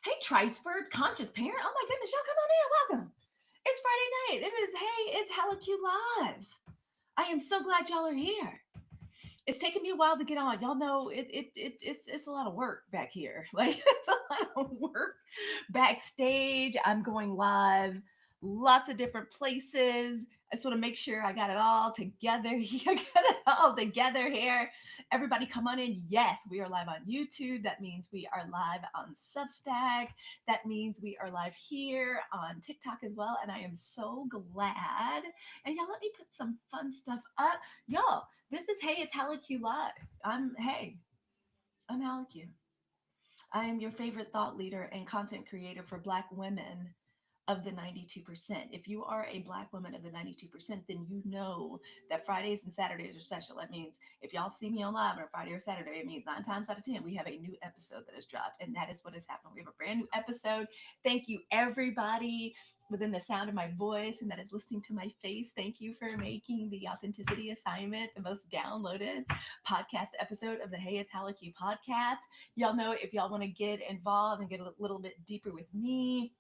Hey, Triceford, conscious parent. Oh my goodness, y'all come on in. Welcome. It's Friday night. It is, hey, it's HalloQ Live. I am so glad y'all are here. It's taken me a while to get on. Y'all know it's a lot of work back here. Like it's a lot of work backstage. I'm going live, lots of different places. I just want to make sure I got it all together. I got it all together here. Everybody come on in. Yes, we are live on YouTube. That means we are live on Substack. That means we are live here on TikTok as well. And I am so glad. And y'all, let me put some fun stuff up. Y'all, this is Hey, it's HalloQ Live. I'm HalloQ. I am your favorite thought leader and content creator for Black women of the 92%. If you are a Black woman of the 92%, then you know that Fridays and Saturdays are special. That means if y'all see me on live on a Friday or Saturday, it means 9 times out of 10, we have a new episode that has dropped. And that is what has happened. We have a brand new episode. Thank you, everybody within the sound of my voice and that is listening to my face. Thank you for making the Authenticity Assignment the most downloaded podcast episode of the Hey, it's HalloQ podcast. Y'all know if y'all want to get involved and get a little bit deeper with me,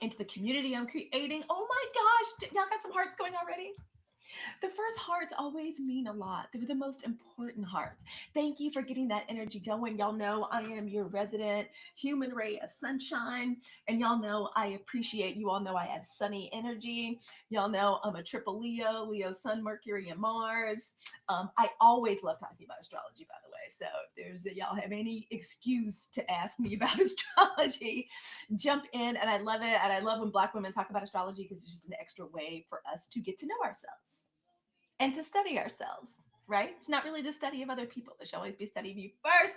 into the community I'm creating. Oh my gosh, y'all got some hearts going already? The first hearts always mean a lot. They're the most important hearts. Thank you for getting that energy going. Y'all know I am your resident human ray of sunshine. And y'all know I appreciate you. All know I have sunny energy. Y'all know I'm a triple Leo, Leo, Sun, Mercury, and Mars. I always love talking about astrology, by the way. So if y'all have any excuse to ask me about astrology, jump in. And I love it. And I love when Black women talk about astrology because it's just an extra way for us to get to know ourselves and to study ourselves, right? It's not really the study of other people. There should always be study of you first.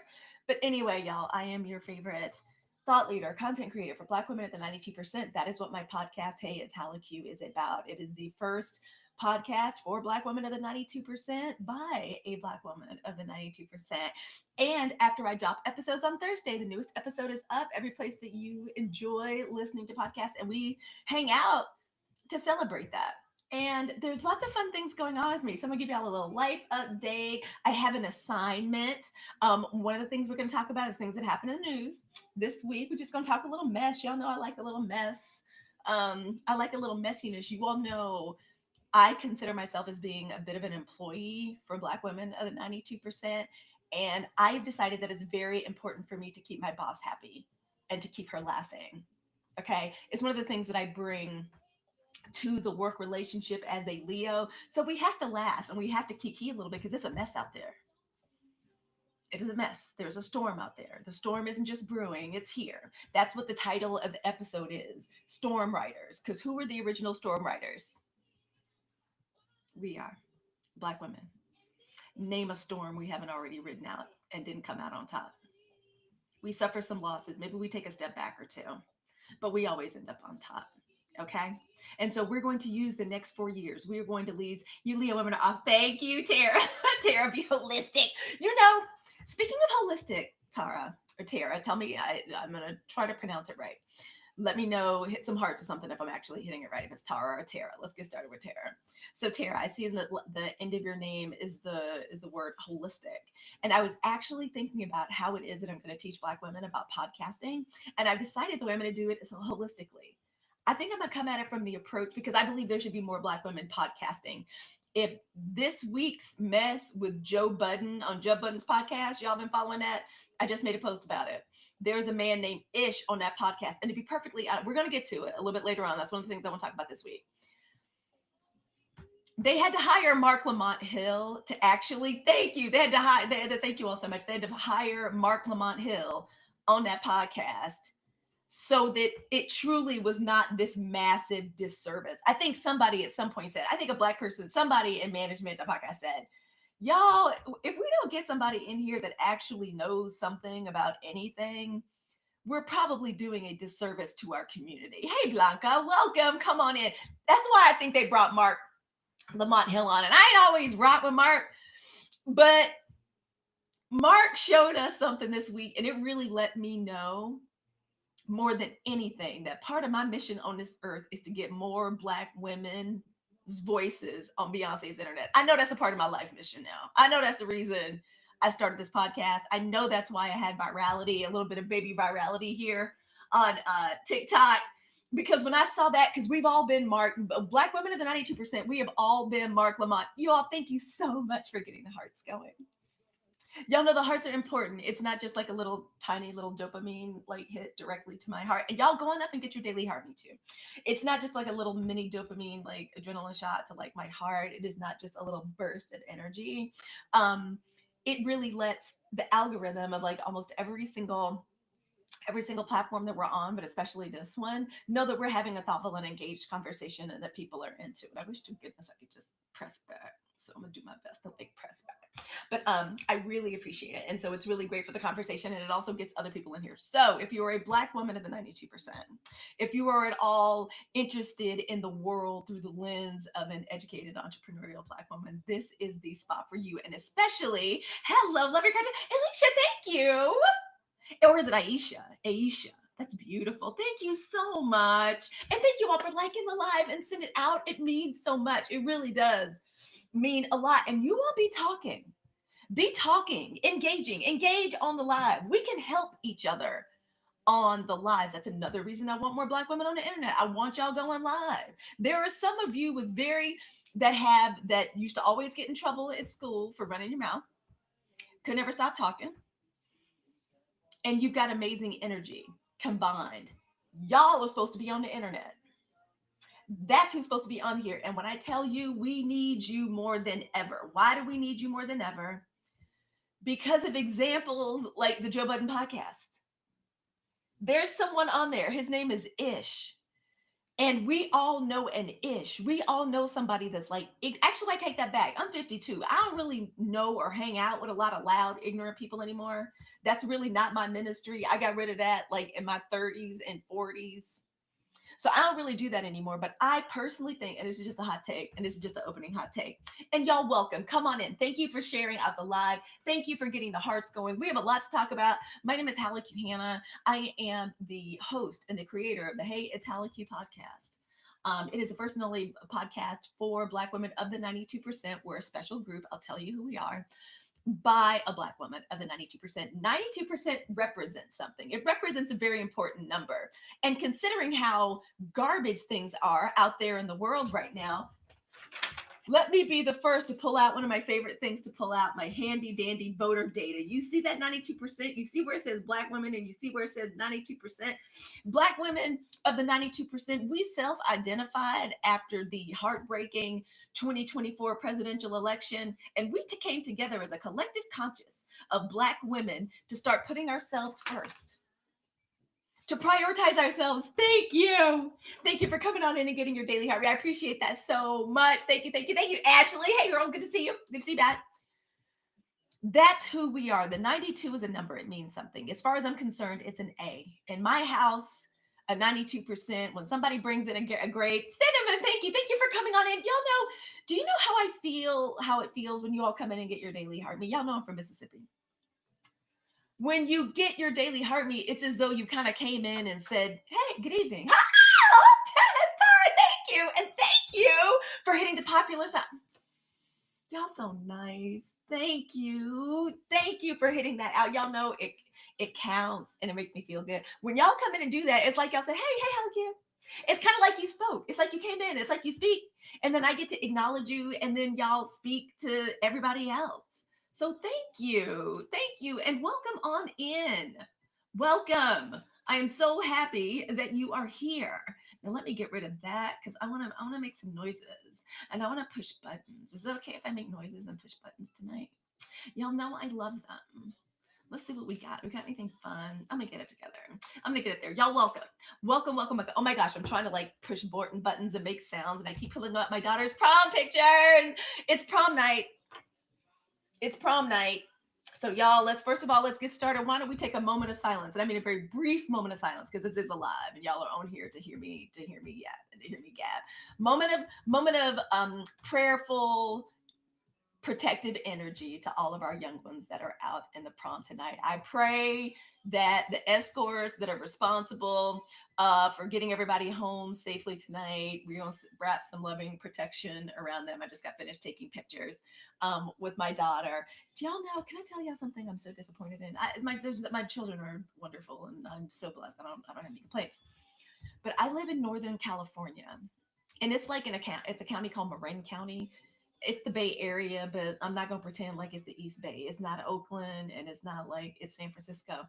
But anyway, y'all, I am your favorite thought leader, content creator for Black women at the 92%. That is what my podcast, Hey, it's HalloQ, is about. It is the first podcast for Black women of the 92% by a Black woman of the 92%. And after I drop episodes on Thursday, the newest episode is up every place that you enjoy listening to podcasts, and we hang out to celebrate that. And there's lots of fun things going on with me. So I'm gonna give y'all a little life update. I have an assignment. One of the things we're gonna talk about is things that happen in the news this week. We're just gonna talk a little mess. Y'all know I like a little mess. I like a little messiness. You all know I consider myself as being a bit of an employee for Black women of the 92%. And I've decided that it's very important for me to keep my boss happy and to keep her laughing. Okay. It's one of the things that I bring to the work relationship as a Leo. So we have to laugh and we have to kiki a little bit because it's a mess out there. It is a mess. There's a storm out there. The storm isn't just brewing, it's here. That's what the title of the episode is, Storm Riders. Because who were the original storm riders? We are Black women. Name a storm we haven't already ridden out and didn't come out on top. We suffer some losses. Maybe we take a step back or two, but we always end up on top. Okay. And so we're going to use the next 4 years. We are going to leave you Leo women off. Thank you, Tara. Tara, be holistic. You know, speaking of holistic, Tara or Tara, tell me, I'm going to try to pronounce it right. Let me know, hit some hearts or something if I'm actually hitting it right, if it's Tara or Tara. Let's get started with Tara. So Tara, I see in the end of your name is the word holistic. And I was actually thinking about how it is that I'm going to teach Black women about podcasting. And I've decided the way I'm going to do it is holistically. I think I'm going to come at it from the approach because I believe there should be more Black women podcasting. If this week's mess with Joe Budden on Joe Budden's podcast, y'all been following that? I just made a post about it. There's a man named Ish on that podcast. And to be perfectly honest, we're going to get to it a little bit later on. That's one of the things I want to talk about this week. They had to hire Mark Lamont Hill to actually, thank you. They had to hire, thank you all so much. They had to hire Mark Lamont Hill on that podcast so that it truly was not this massive disservice. I think somebody at some point said, I think a Black person, somebody in management of the podcast said, y'all, if we don't get somebody in here that actually knows something about anything, we're probably doing a disservice to our community. Hey, Blanca, welcome. Come on in. That's why I think they brought Mark Lamont Hill on. And I ain't always rock with Mark, but Mark showed us something this week, and it really let me know more than anything that part of my mission on this earth is to get more Black women's voices on Beyonce's internet. I know that's a part of my life mission now. I know that's the reason I started this podcast. I know that's why I had virality, a little bit of baby virality here on TikTok. Because when I saw that, because we've all been Mark, Black women of the 92%, we have all been Mark Lamont. You all, thank you so much for getting the hearts going. Y'all know the hearts are important. It's not just like a little tiny little dopamine like hit directly to my heart. And y'all go on up and get your daily heart me too. It's not just like a little mini dopamine like adrenaline shot to like my heart. It is not just a little burst of energy. Um, it really lets the algorithm of like almost every single platform that we're on, but especially this one, know that we're having a thoughtful and engaged conversation and that people are into it. I wish to goodness I could just press back. So I'm gonna do my best to like press back. But I really appreciate it. And so it's really great for the conversation and it also gets other people in here. So if you are a Black woman of the 92%, if you are at all interested in the world through the lens of an educated entrepreneurial Black woman, this is the spot for you. And especially, hello, love your content. Alicia, thank you. Or is it Aisha? Aisha. That's beautiful. Thank you so much. And thank you all for liking the live and send it out. It means so much. It really does mean a lot. And you all be talking, engage on the live. We can help each other on the lives. That's another reason I want more Black women on the internet. I want y'all going live. There are some of you with that used to always get in trouble at school for running your mouth, could never stop talking, and you've got amazing energy combined. Y'all are supposed to be on the internet. That's who's supposed to be on here. And when I tell you we need you more than ever, why do we need you more than ever? Because of examples like the Joe Budden podcast. There's someone on there. His name is Ish. And we all know an Ish. We all know somebody that's like, actually, I take that back. I'm 52. I don't really know or hang out with a lot of loud, ignorant people anymore. That's really not my ministry. I got rid of that like in my 30s and 40s. So I don't really do that anymore. But I personally think, and this is just a hot take, and this is just an opening hot take. And y'all welcome. Come on in. Thank you for sharing out the live. Thank you for getting the hearts going. We have a lot to talk about. My name is Hallie Hannah. I am the host and the creator of the Hey, It's Hallie Q podcast. It is the first and only podcast for Black women of the 92%. We're a special group. I'll tell you who we are. By a Black woman of the 92%. 92% represents something. It represents a very important number. And considering how garbage things are out there in the world right now, let me be the first to pull out one of my favorite things to pull out, my handy dandy voter data. You see that 92%? You see where it says Black women and you see where it says 92%? Black women of the 92%, we self-identified after the heartbreaking 2024 presidential election, and we came together as a collective conscience of Black women to start putting ourselves first, to prioritize ourselves. Thank you. Thank you for coming on in and getting your daily heart rate. I appreciate that so much. Thank you. Thank you. Thank you, Ashley. Hey, girls. Good to see you. Good to see you back. That's who we are. The 92 is a number. It means something. As far as I'm concerned, it's an A. In my house, a 92%. When somebody brings in a grade, cinnamon, thank you. Thank you for coming on in. Y'all know, do you know how it feels when you all come in and get your daily heart rate? Y'all know I'm from Mississippi. When you get your daily heart rate, it's as though you kind of came in and said, hey, good evening. Hello, tennis star. Thank you. And thank you for hitting the popular side. Y'all so nice. Thank you. Thank you for hitting that out. Y'all know it counts and it makes me feel good. When y'all come in and do that, it's like y'all say, hey, how cute. It's kind of like you spoke. It's like you came in. It's like you speak. And then I get to acknowledge you. And then y'all speak to everybody else. So thank you. Thank you. And welcome on in. Welcome. I am so happy that you are here. Now let me get rid of that because I want to make some noises and I want to push buttons. Is it okay if I make noises and push buttons tonight? Y'all know I love them. Let's see what we got. We got anything fun? I'm gonna get it together. I'm gonna get it there. Y'all welcome. Welcome. Oh my gosh, I'm trying to like push buttons and make sounds and I keep pulling up my daughter's prom pictures. It's prom night. It's prom night. So y'all, let's get started. Why don't we take a moment of silence? And I mean a very brief moment of silence because this is alive and y'all are on here to hear me yap and to hear me gab. Moment of prayerful protective energy to all of our young ones that are out in the prom tonight. I pray that the escorts that are responsible for getting everybody home safely tonight, we're going to wrap some loving protection around them. I just got finished taking pictures with my daughter. Do y'all know? Can I tell y'all something I'm so disappointed in? My children are wonderful, and I'm so blessed. I don't have any complaints. But I live in Northern California, and it's like it's a county called Marin County. It's the Bay Area, but I'm not gonna pretend like it's the East Bay. It's not Oakland, and it's not like it's San Francisco.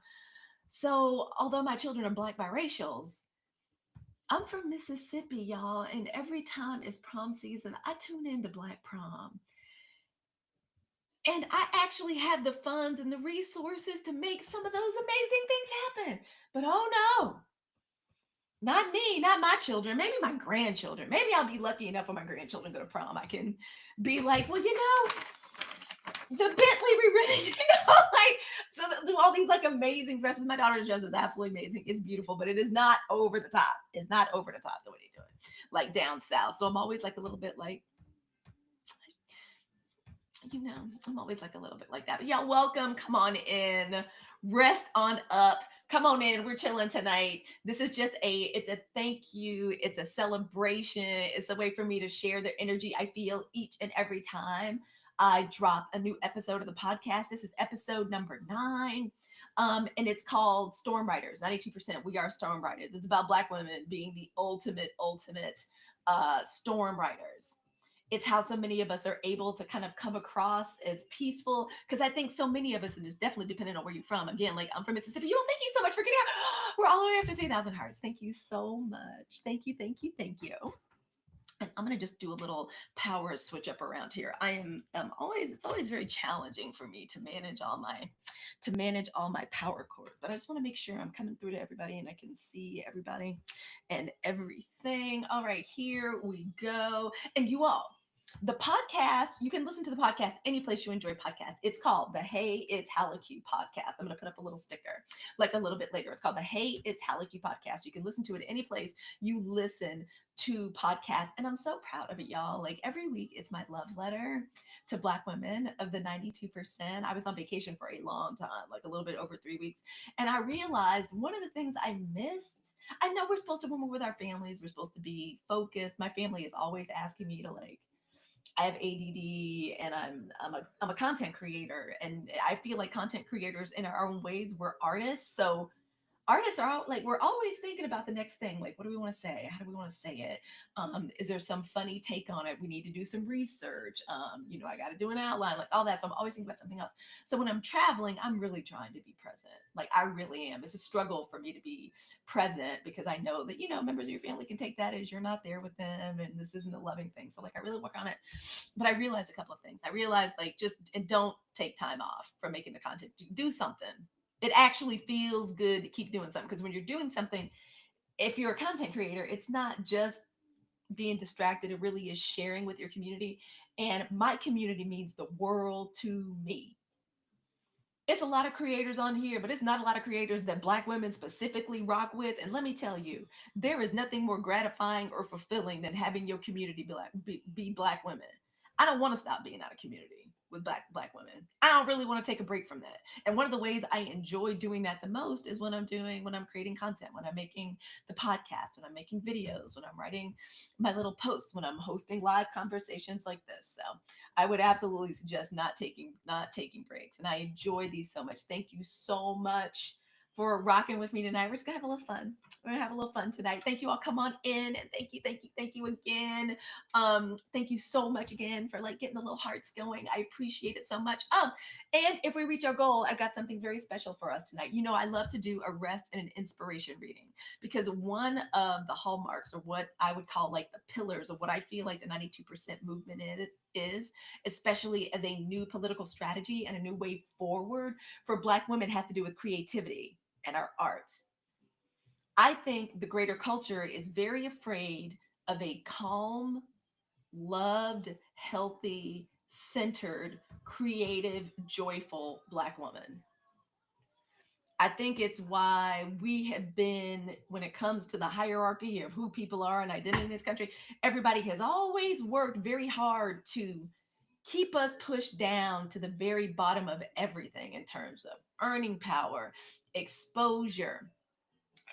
So although my children are black biracials, I'm from Mississippi, y'all, and every time it's prom season, I tune into Black Prom. And I actually have the funds and the resources to make some of those amazing things happen. But oh no, not me, not my children, maybe my grandchildren. Maybe I'll be lucky enough when my grandchildren go to prom. I can be like, well, the Bentley we rented, like, so do all these like amazing dresses. My daughter's dress is absolutely amazing. It's beautiful, but it is not over the top. It's not over the top the way they do it, like down south. So I'm always like a little bit like, I'm always like a little bit like that. But y'all, welcome. Come on in. Rest on up. Come on in. We're chilling tonight. This is just it's a thank you. It's a celebration. It's a way for me to share the energy I feel each and every time I drop a new episode of the podcast. This is episode number 9. And it's called Storm Riders. 92% we are storm riders. It's about Black women being the ultimate storm riders. It's how so many of us are able to kind of come across as peaceful, because I think so many of us, and it's definitely depending on where you're from. Again, like I'm from Mississippi. Thank you so much for getting out. We're all the way up to 3,000 hearts. Thank you so much. Thank you. And I'm gonna just do a little power switch up around here. I am always it's always very challenging for me to manage all my power cords, but I just want to make sure I'm coming through to everybody and I can see everybody and everything. All right, here we go. And you all, the podcast, you can listen to the podcast any place you enjoy podcasts. It's called the Hey It's Halleck podcast. I'm going to put up a little sticker like a little bit later. It's called the Hey It's Halleck podcast. You can listen to it any place you listen to podcasts. And I'm so proud of it, y'all. Like every week, it's my love letter to Black women of the 92%. I was on vacation for a long time, like a little bit over 3 weeks. And I realized one of the things I missed, I know we're supposed to, when we're with our families, we're supposed to be focused. My family is always asking me to like, I have ADD, and I'm a content creator, and I feel like content creators in our own ways, we're artists. So artists are like, we're always thinking about the next thing, like what do we want to say, how do we want to say it, is there some funny take on it, we need to do some research, I got to do an outline, like all that. So I'm always thinking about something else. So when I'm traveling, I'm really trying to be present. Like I really am. It's a struggle for me to be present, because I know that members of your family can take that as you're not there with them, and this isn't a loving thing. So like I really work on it. But I realized a couple of things. I realized, like, just, and don't take time off from making the content. Do something. It actually feels good to keep doing something, because when you're doing something, if you're a content creator, it's not just being distracted. It really is sharing with your community. And my community means the world to me. It's a lot of creators on here, but it's not a lot of creators that Black women specifically rock with. And let me tell you, there is nothing more gratifying or fulfilling than having your community be Black women. I don't want to stop being out of community with black women. I don't really want to take a break from that. And one of the ways I enjoy doing that the most is when I'm creating content, when I'm making the podcast, when I'm making videos, when I'm writing my little posts, when I'm hosting live conversations like this. So I would absolutely suggest not taking breaks. And I enjoy these so much. Thank you so much for rocking with me tonight. We're just gonna have a little fun. We're gonna have a little fun tonight. Thank you all. Come on in, and thank you again. Thank you so much again for like getting the little hearts going. I appreciate it so much. And if we reach our goal, I've got something very special for us tonight. I love to do a rest and an inspiration reading, because one of the hallmarks, or what I would call like the pillars of what I feel like the 92% movement is, especially as a new political strategy and a new way forward for Black women, has to do with creativity and our art. I think the greater culture is very afraid of a calm, loved, healthy, centered, creative, joyful Black woman. I think it's why we have been, when it comes to the hierarchy of who people are and identity in this country, everybody has always worked very hard to keep us pushed down to the very bottom of everything in terms of earning power, exposure,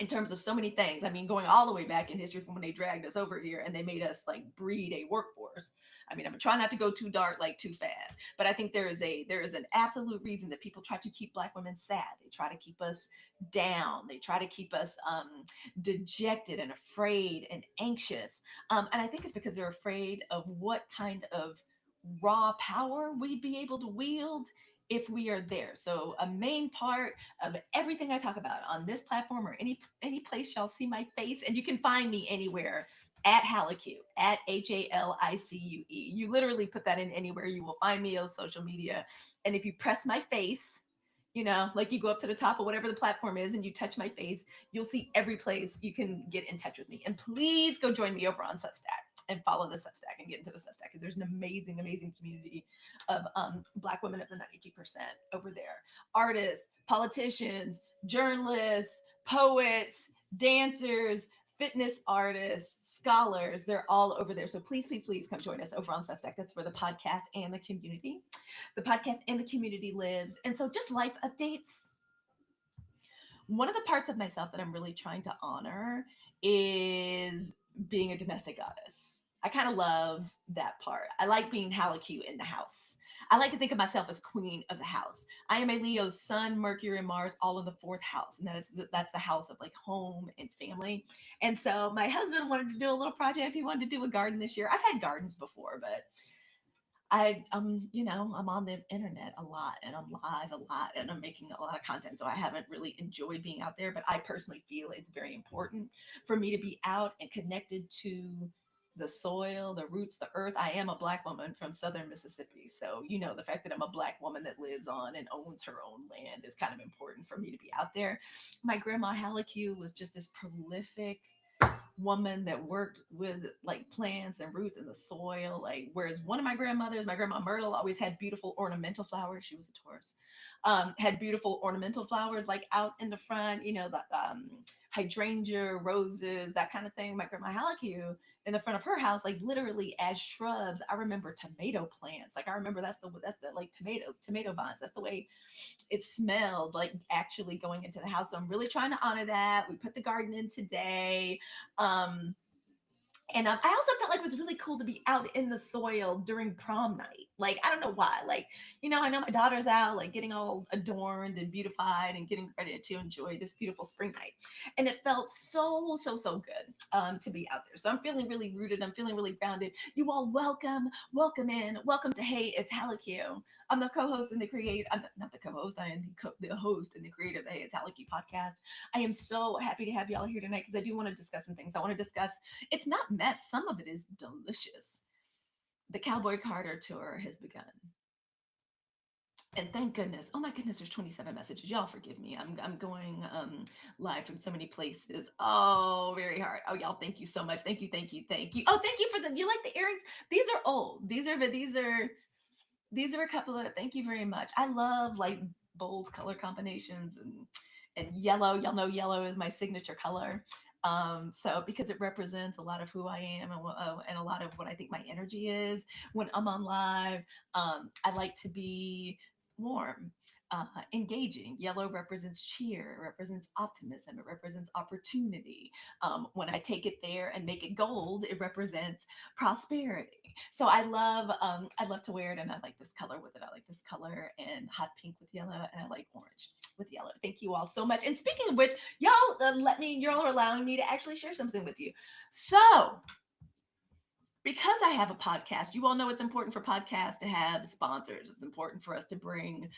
in terms of so many things. I mean, going all the way back in history from when they dragged us over here and they made us like breed a workforce. I mean, I'm trying not to go too dark, like too fast, but I think there is an absolute reason that people try to keep Black women sad. They try to keep us down. They try to keep us dejected and afraid and anxious. And I think it's because they're afraid of what kind of raw power we'd be able to wield if we are there. So a main part of everything I talk about on this platform or any place y'all see my face, and you can find me anywhere at Halicue, at HALICUE. You literally put that in anywhere, you will find me on social media. And if you press my face, like you go up to the top of whatever the platform is and you touch my face, you'll see every place you can get in touch with me. And please go join me over on Substack and follow the Substack and get into the Substack because there's an amazing, amazing community of Black women of the 92% over there. Artists, politicians, journalists, poets, dancers, fitness artists, scholars, they're all over there. So please, please, please come join us over on Substack. That's where the podcast and the community lives. And so just life updates. One of the parts of myself that I'm really trying to honor is being a domestic goddess. I kind of love that part. I like being Halakute in the house. I like to think of myself as queen of the house. I am a Leo's sun, Mercury, and Mars all in the fourth house, and that's the house of like home and family. And so my husband wanted to do a little project. He wanted to do a garden this year. I've had gardens before, but I'm on the internet a lot and I'm live a lot and I'm making a lot of content. So I haven't really enjoyed being out there, but I personally feel it's very important for me to be out and connected to the soil, the roots, the earth. I am a Black woman from Southern Mississippi. So, the fact that I'm a Black woman that lives on and owns her own land is kind of important for me to be out there. My grandma Halleck was just this prolific woman that worked with like plants and roots in the soil. Like, whereas one of my grandmothers, my grandma Myrtle, always had beautiful ornamental flowers. She was a Taurus. Had beautiful ornamental flowers like out in the front, the hydrangea, roses, that kind of thing. My grandma Halleck in the front of her house, like literally as shrubs. I remember tomato plants. Like I remember that's the like tomato vines. That's the way it smelled like actually going into the house. So I'm really trying to honor that. We put the garden in today. Um, and I also felt like it was really cool to be out in the soil during prom night. Like, I don't know why. Like, I know my daughter's out, like getting all adorned and beautified and getting ready to enjoy this beautiful spring night. And it felt so, so, so good to be out there. So I'm feeling really rooted. I'm feeling really grounded. You all welcome in. Welcome to Hey, it's Halleck. I'm the co-host and the creator. I'm not the co-host. I am the host and the creator of the Hey, it's Halleck podcast. I am so happy to have y'all here tonight because I do want to discuss some things. I want to discuss, it's not mess. Some of it is delicious. The Cowboy Carter tour has begun. And thank goodness. Oh my goodness, there's 27 messages. Y'all forgive me. I'm going live from so many places. Oh, very hard. Oh, y'all, thank you so much. Thank you, thank you, thank you. Oh, thank you for you like the earrings. These are old. These are a couple of, thank you very much. I love like bold color combinations and yellow. Y'all know yellow is my signature color. So because it represents a lot of who I am and a lot of what I think my energy is when I'm on live. I like to be warm, engaging. Yellow represents cheer, it represents optimism, it represents opportunity. When I take it there and make it gold, it represents prosperity. So I love to wear it, and I like this color with it. I like this color and hot pink with yellow, and I like orange with yellow. Thank you all so much. And speaking of which, y'all y'all are allowing me to actually share something with you. So because I have a podcast, you all know it's important for podcasts to have sponsors. It's important for us to bring,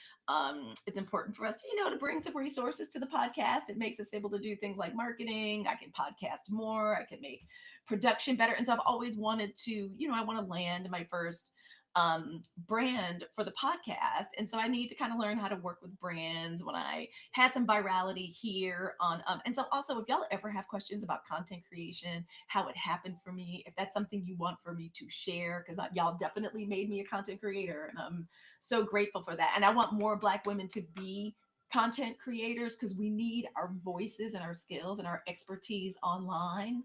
it's important for us to, to bring some resources to the podcast. It makes us able to do things like marketing. I can podcast more. I can make production better. And so I've always wanted to, I want to land my first brand for the podcast. And so I need to kind of learn how to work with brands when I had some virality here on, and so also if y'all ever have questions about content creation, how it happened for me, if that's something you want for me to share, because y'all definitely made me a content creator and I'm so grateful for that. And I want more Black women to be content creators because we need our voices and our skills and our expertise online.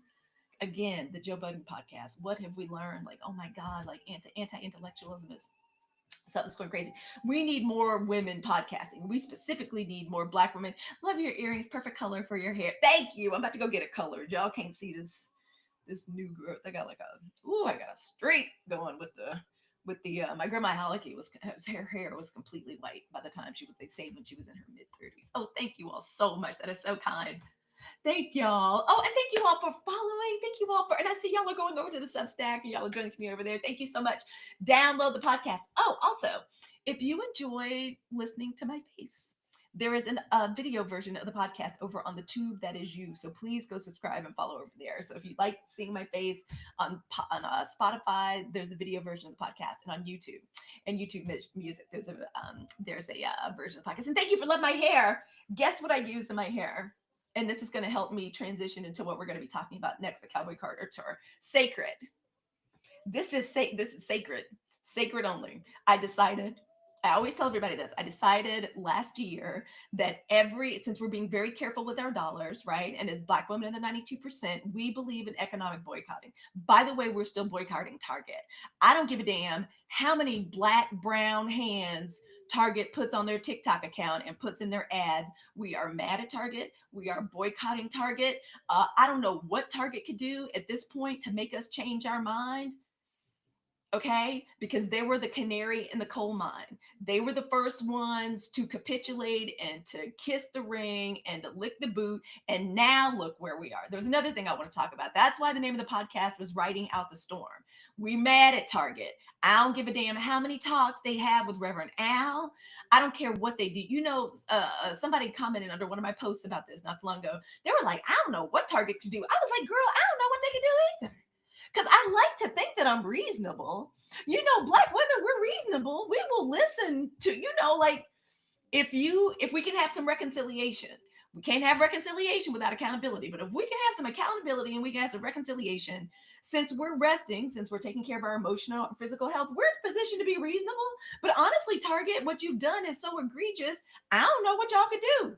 Again, the Joe Budden podcast. What have we learned? Like, oh my God, like anti-intellectualism is Something's going crazy. We need more women podcasting. We specifically need more Black women. Love your earrings. Perfect color for your hair. Thank you. I'm about to go get it colored. Y'all can't see this new growth. I got like I got a straight going with the my grandma Hallecky her hair was completely white by the time she was, they say, when she was in her mid-30s. Oh, thank you all so much. That is so kind. Thank y'all. Oh, and thank you all for following. Thank you all for, and I see y'all are going over to the Substack and y'all are joining me over there. Thank you so much. Download the podcast. Oh, also, if you enjoy listening to my face, there is a video version of the podcast over on the tube that is you. So please go subscribe and follow over there. So if you like seeing my face on Spotify, there's a video version of the podcast, and on YouTube and YouTube Music, there's a version of the podcast. And thank you for loving my hair. Guess what I use in my hair? And this is going to help me transition into what we're going to be talking about next, the Cowboy Carter tour. Sacred. This is sacred. Sacred only. I always tell everybody this. I decided last year that since we're being very careful with our dollars, right? And as Black women in the 92%, we believe in economic boycotting. By the way, we're still boycotting Target. I don't give a damn how many black, brown hands Target puts on their TikTok account and puts in their ads. We are mad at Target. We are boycotting Target. I don't know what Target could do at this point to make us change our mind. Okay, because they were the canary in the coal mine. They were the first ones to capitulate and to kiss the ring and to lick the boot. And now look where we are. There's another thing I want to talk about. That's why the name of the podcast was Riding Out the Storm. We mad at Target. I don't give a damn how many talks they have with Reverend Al. I don't care what they do. Somebody commented under one of my posts about this not too long ago. They were like, I don't know what Target could do. I was like, girl, I don't know what they could do either. Because I like to think that I'm reasonable. Black women, we're reasonable. We will listen to, like, if we can have some reconciliation. We can't have reconciliation without accountability. But if we can have some accountability and we can have some reconciliation, since we're resting, since we're taking care of our emotional and physical health, we're in a position to be reasonable. But honestly, Target, what you've done is so egregious. I don't know what y'all could do.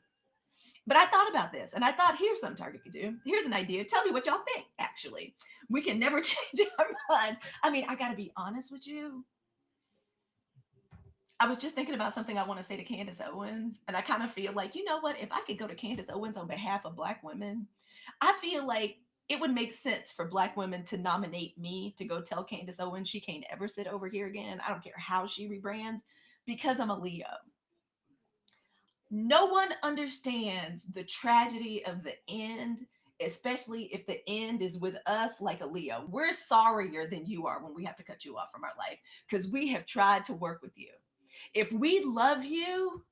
But I thought about this and I thought, here's something Target could do. Here's an idea. Tell me what y'all think, actually. We can never change our minds. I mean, I got to be honest with you. I was just thinking about something I want to say to Candace Owens. And I kind of feel like, you know what? If I could go to Candace Owens on behalf of Black women, I feel like it would make sense for Black women to nominate me to go tell Candace Owens she can't ever sit over here again. I don't care how she rebrands, because I'm a Leo. No one understands the tragedy of the end, especially if the end is with us like a Leo. We're sorrier than you are when we have to cut you off from our life because we have tried to work with you. If we love you,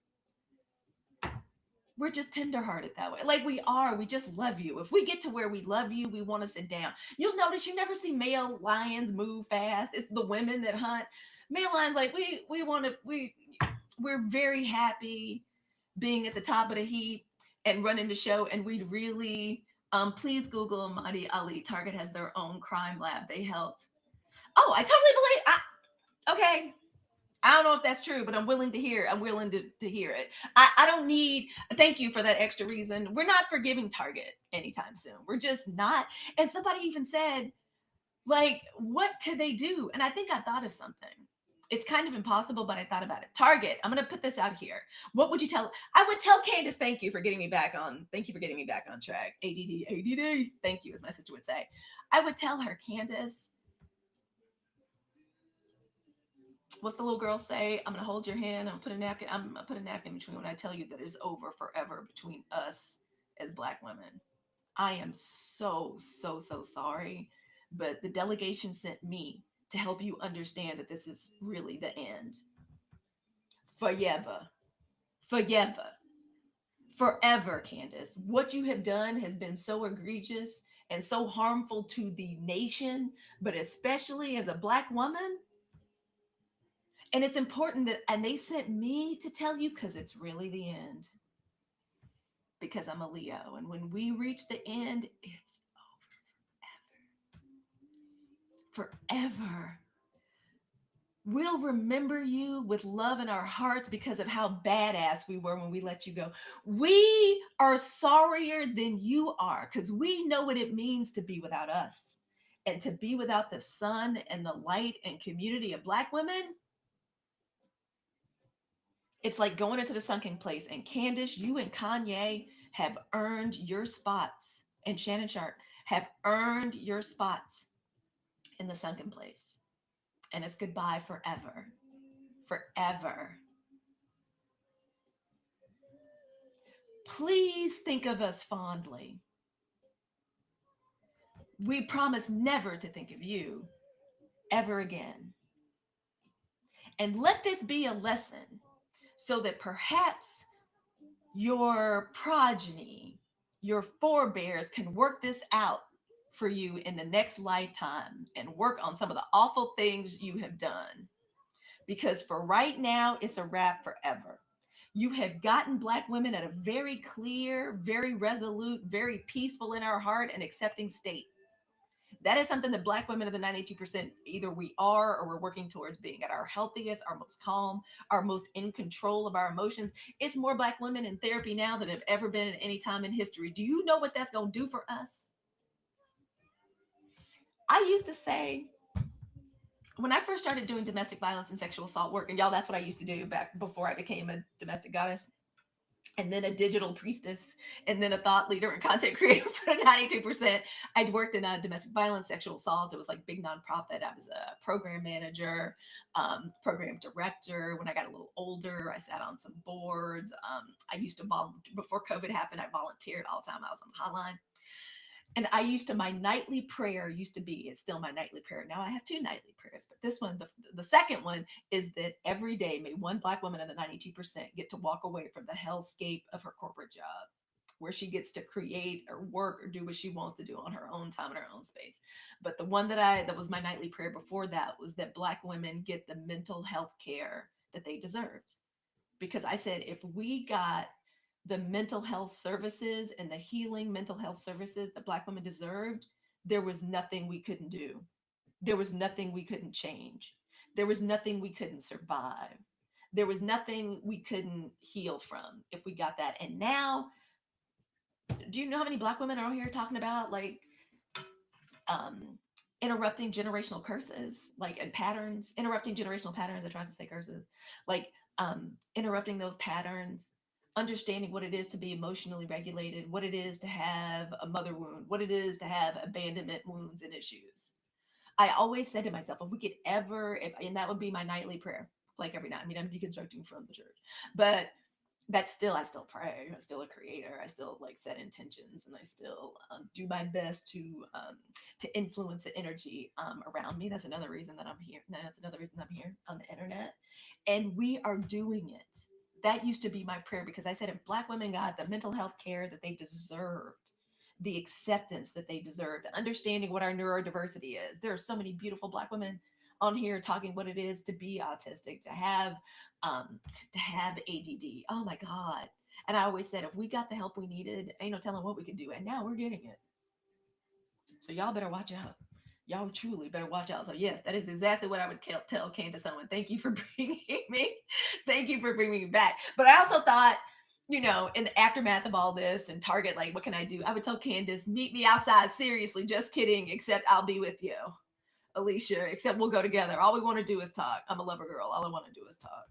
we're just tenderhearted that way. Like we are, we just love you. If we get to where we love you, we want to sit down. You'll notice you never see male lions move fast. It's the women that hunt. Male lions, like we're very happy being at the top of the heap and running the show. And we'd really, please Google Mahdi Ali. Target has their own crime lab. They helped. Oh, I totally believe. Okay. I don't know if that's true, but I'm willing to hear. I'm willing to hear it. I don't need, thank you for that extra reason. We're not forgiving Target anytime soon. We're just not. And somebody even said, like, what could they do? And I think I thought of something. It's kind of impossible, but I thought about it. Target, I'm going to put this out here. What would you tell? I would tell Candace, thank you for getting me back on. Thank you for getting me back on track. ADD. Thank you, as my sister would say. I would tell her, Candace, what's the little girl say? I'm going to hold your hand. I'm going to put a napkin between when I tell you that it's over forever between us as Black women. I am so, so, so sorry. But the delegation sent me to help you understand that this is really the end. Forever. Forever. Forever, Candace. What you have done has been so egregious and so harmful to the nation, but especially as a Black woman. And it's important and they sent me to tell you because it's really the end. Because I'm a Leo. And when we reach the end, it's over forever. We'll remember you with love in our hearts because of how badass we were when we let you go. We are sorrier than you are because we know what it means to be without us and to be without the sun and the light and community of Black women. It's like going into the sunken place. And Candace, you and Kanye have earned your spots, and Shannon Sharp have earned your spots in the sunken place. And it's goodbye forever. Forever. Please think of us fondly. We promise never to think of you ever again. And let this be a lesson so that perhaps your progeny, your forebears can work this out for you in the next lifetime and work on some of the awful things you have done. Because for right now, it's a wrap forever. You have gotten Black women at a very clear, very resolute, very peaceful in our heart and accepting state. That is something that Black women of the 92% either we are or we're working towards being at our healthiest, our most calm, our most in control of our emotions. It's more Black women in therapy now than have ever been at any time in history. Do you know what that's going to do for us? I used to say, when I first started doing domestic violence and sexual assault work, and y'all, that's what I used to do back before I became a domestic goddess, and then a digital priestess, and then a thought leader and content creator for the 92%. I'd worked in domestic violence, sexual assault. It was like big nonprofit. I was a program manager, program director. When I got a little older, I sat on some boards. I used to volunteer before COVID happened. I volunteered all the time. I was on the hotline. And I used to, my nightly prayer used to be, it's still my nightly prayer. Now I have two nightly prayers, but this one, the second one is that every day may one Black woman in the 92% get to walk away from the hellscape of her corporate job, where she gets to create or work or do what she wants to do on her own time in her own space. But the one that was my nightly prayer before that was that Black women get the mental health care that they deserved. Because I said, if we got the mental health services and the healing mental health services that Black women deserved, there was nothing we couldn't do. There was nothing we couldn't change. There was nothing we couldn't survive. There was nothing we couldn't heal from if we got that. And now, do you know how many Black women are on here talking about like um, interrupting generational curses, like and patterns, interrupting generational patterns? I tried to say curses, like interrupting those patterns, understanding what it is to be emotionally regulated, what it is to have a mother wound, what it is to have abandonment wounds and issues. I always said to myself, if we could ever, if and that would be my nightly prayer, like every night. I mean, I'm deconstructing from the church, but that's still, I still pray. I'm still a creator. I still like set intentions, and I still do my best to influence the energy around me. That's another reason that I'm here. That's another reason I'm here on the internet, and we are doing it. That used to be my prayer, because I said if Black women got the mental health care that they deserved, the acceptance that they deserved, understanding what our neurodiversity is. There are so many beautiful Black women on here talking what it is to be autistic, um, to have ADD. Oh my God. And I always said, if we got the help we needed, ain't no telling what we could do. And now we're getting it. So y'all better watch out. Y'all truly better watch out. So yes, that is exactly what I would tell Candace Owen. Thank you for bringing me. Thank you for bringing me back. But I also thought, in the aftermath of all this and Target, like, what can I do? I would tell Candace, meet me outside. Seriously, just kidding. Except I'll be with you, Alicia. Except we'll go together. All we want to do is talk. I'm a lover girl. All I want to do is talk.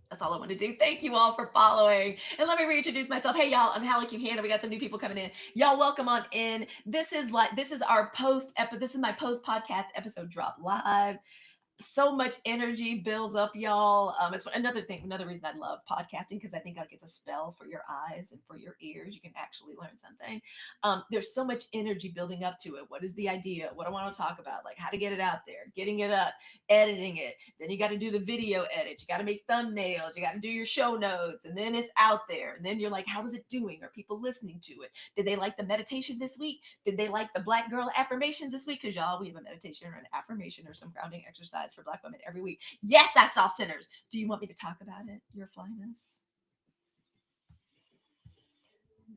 That's all I want to do. Thank you all for following. And let me reintroduce myself. Hey y'all, I'm Hallie Q Hannah. We got some new people coming in. Y'all welcome on in. This is our this is my post podcast episode drop live. So much energy builds up, y'all. It's another reason I love podcasting, because I think like it's a spell for your eyes and for your ears. You can actually learn something. There's so much energy building up to it. What is the idea? What I want to talk about? Like how to get it out there, getting it up, editing it. Then you got to do the video edit. You got to make thumbnails. You got to do your show notes, and then it's out there. And then you're like, how is it doing? Are people listening to it? Did they like the meditation this week? Did they like the Black girl affirmations this week? Because y'all, we have a meditation or an affirmation or some grounding exercise for Black women every week. Yes, I saw Sinners. Do you want me to talk about it, Your Flyness?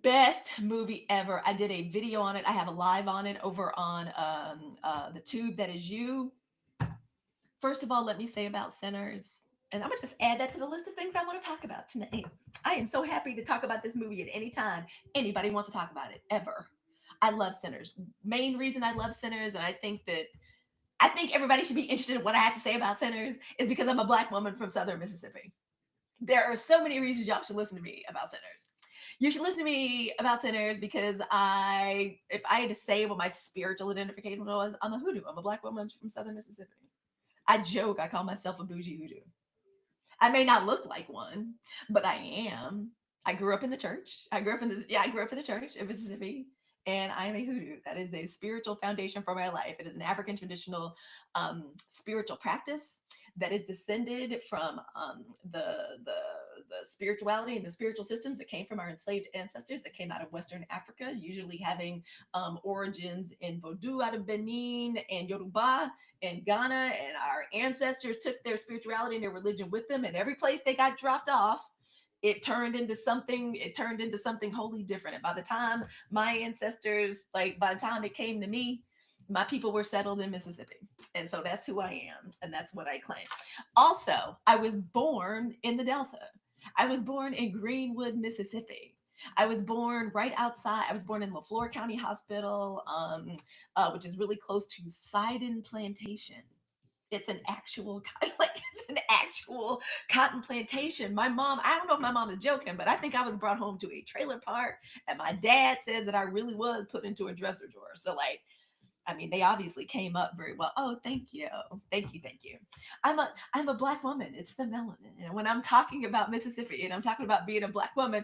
Best movie ever. I did a video on it. I have a live on it over on the tube that is you. First of all, let me say about Sinners, and I'm gonna just add that to the list of things I want to talk about tonight. I am so happy to talk about this movie at any time anybody wants to talk about it, ever. I love Sinners. Main reason I love Sinners, and I think that I think everybody should be interested in what I have to say about sinners is because I'm a black woman from Southern Mississippi. There are so many reasons y'all should listen to me about sinners. You should listen to me about sinners because if I had to say what my spiritual identification was, I'm a hoodoo. I'm a black woman from Southern Mississippi. I joke, I call myself a bougie hoodoo. I may not look like one, but I am. I grew up in the church. I grew up in the church in Mississippi, and I am a hoodoo. That is a spiritual foundation for my life. It is an African traditional spiritual practice that is descended from the spirituality and the spiritual systems that came from our enslaved ancestors that came out of Western Africa, usually having origins in Vodou out of Benin and Yoruba in Ghana, and our ancestors took their spirituality and their religion with them, and every place they got dropped off, it turned into something wholly different. And by the time my ancestors, like by the time it came to me, my people were settled in Mississippi. And so that's who I am, and that's what I claim. Also, I was born in the Delta. I was born in Greenwood, Mississippi. I was born right outside. I was born in LaFleur County Hospital, which is really close to Sidon Plantation. It's an actual like it's an actual cotton plantation. My mom, I don't know if my mom is joking, but I think I was brought home to a trailer park, and my dad says that I really was put into a dresser drawer. So like, I mean, they obviously came up very well. Oh, thank you, thank you, thank you. I'm a black woman. It's the melanin. And when I'm talking about Mississippi and I'm talking about being a black woman,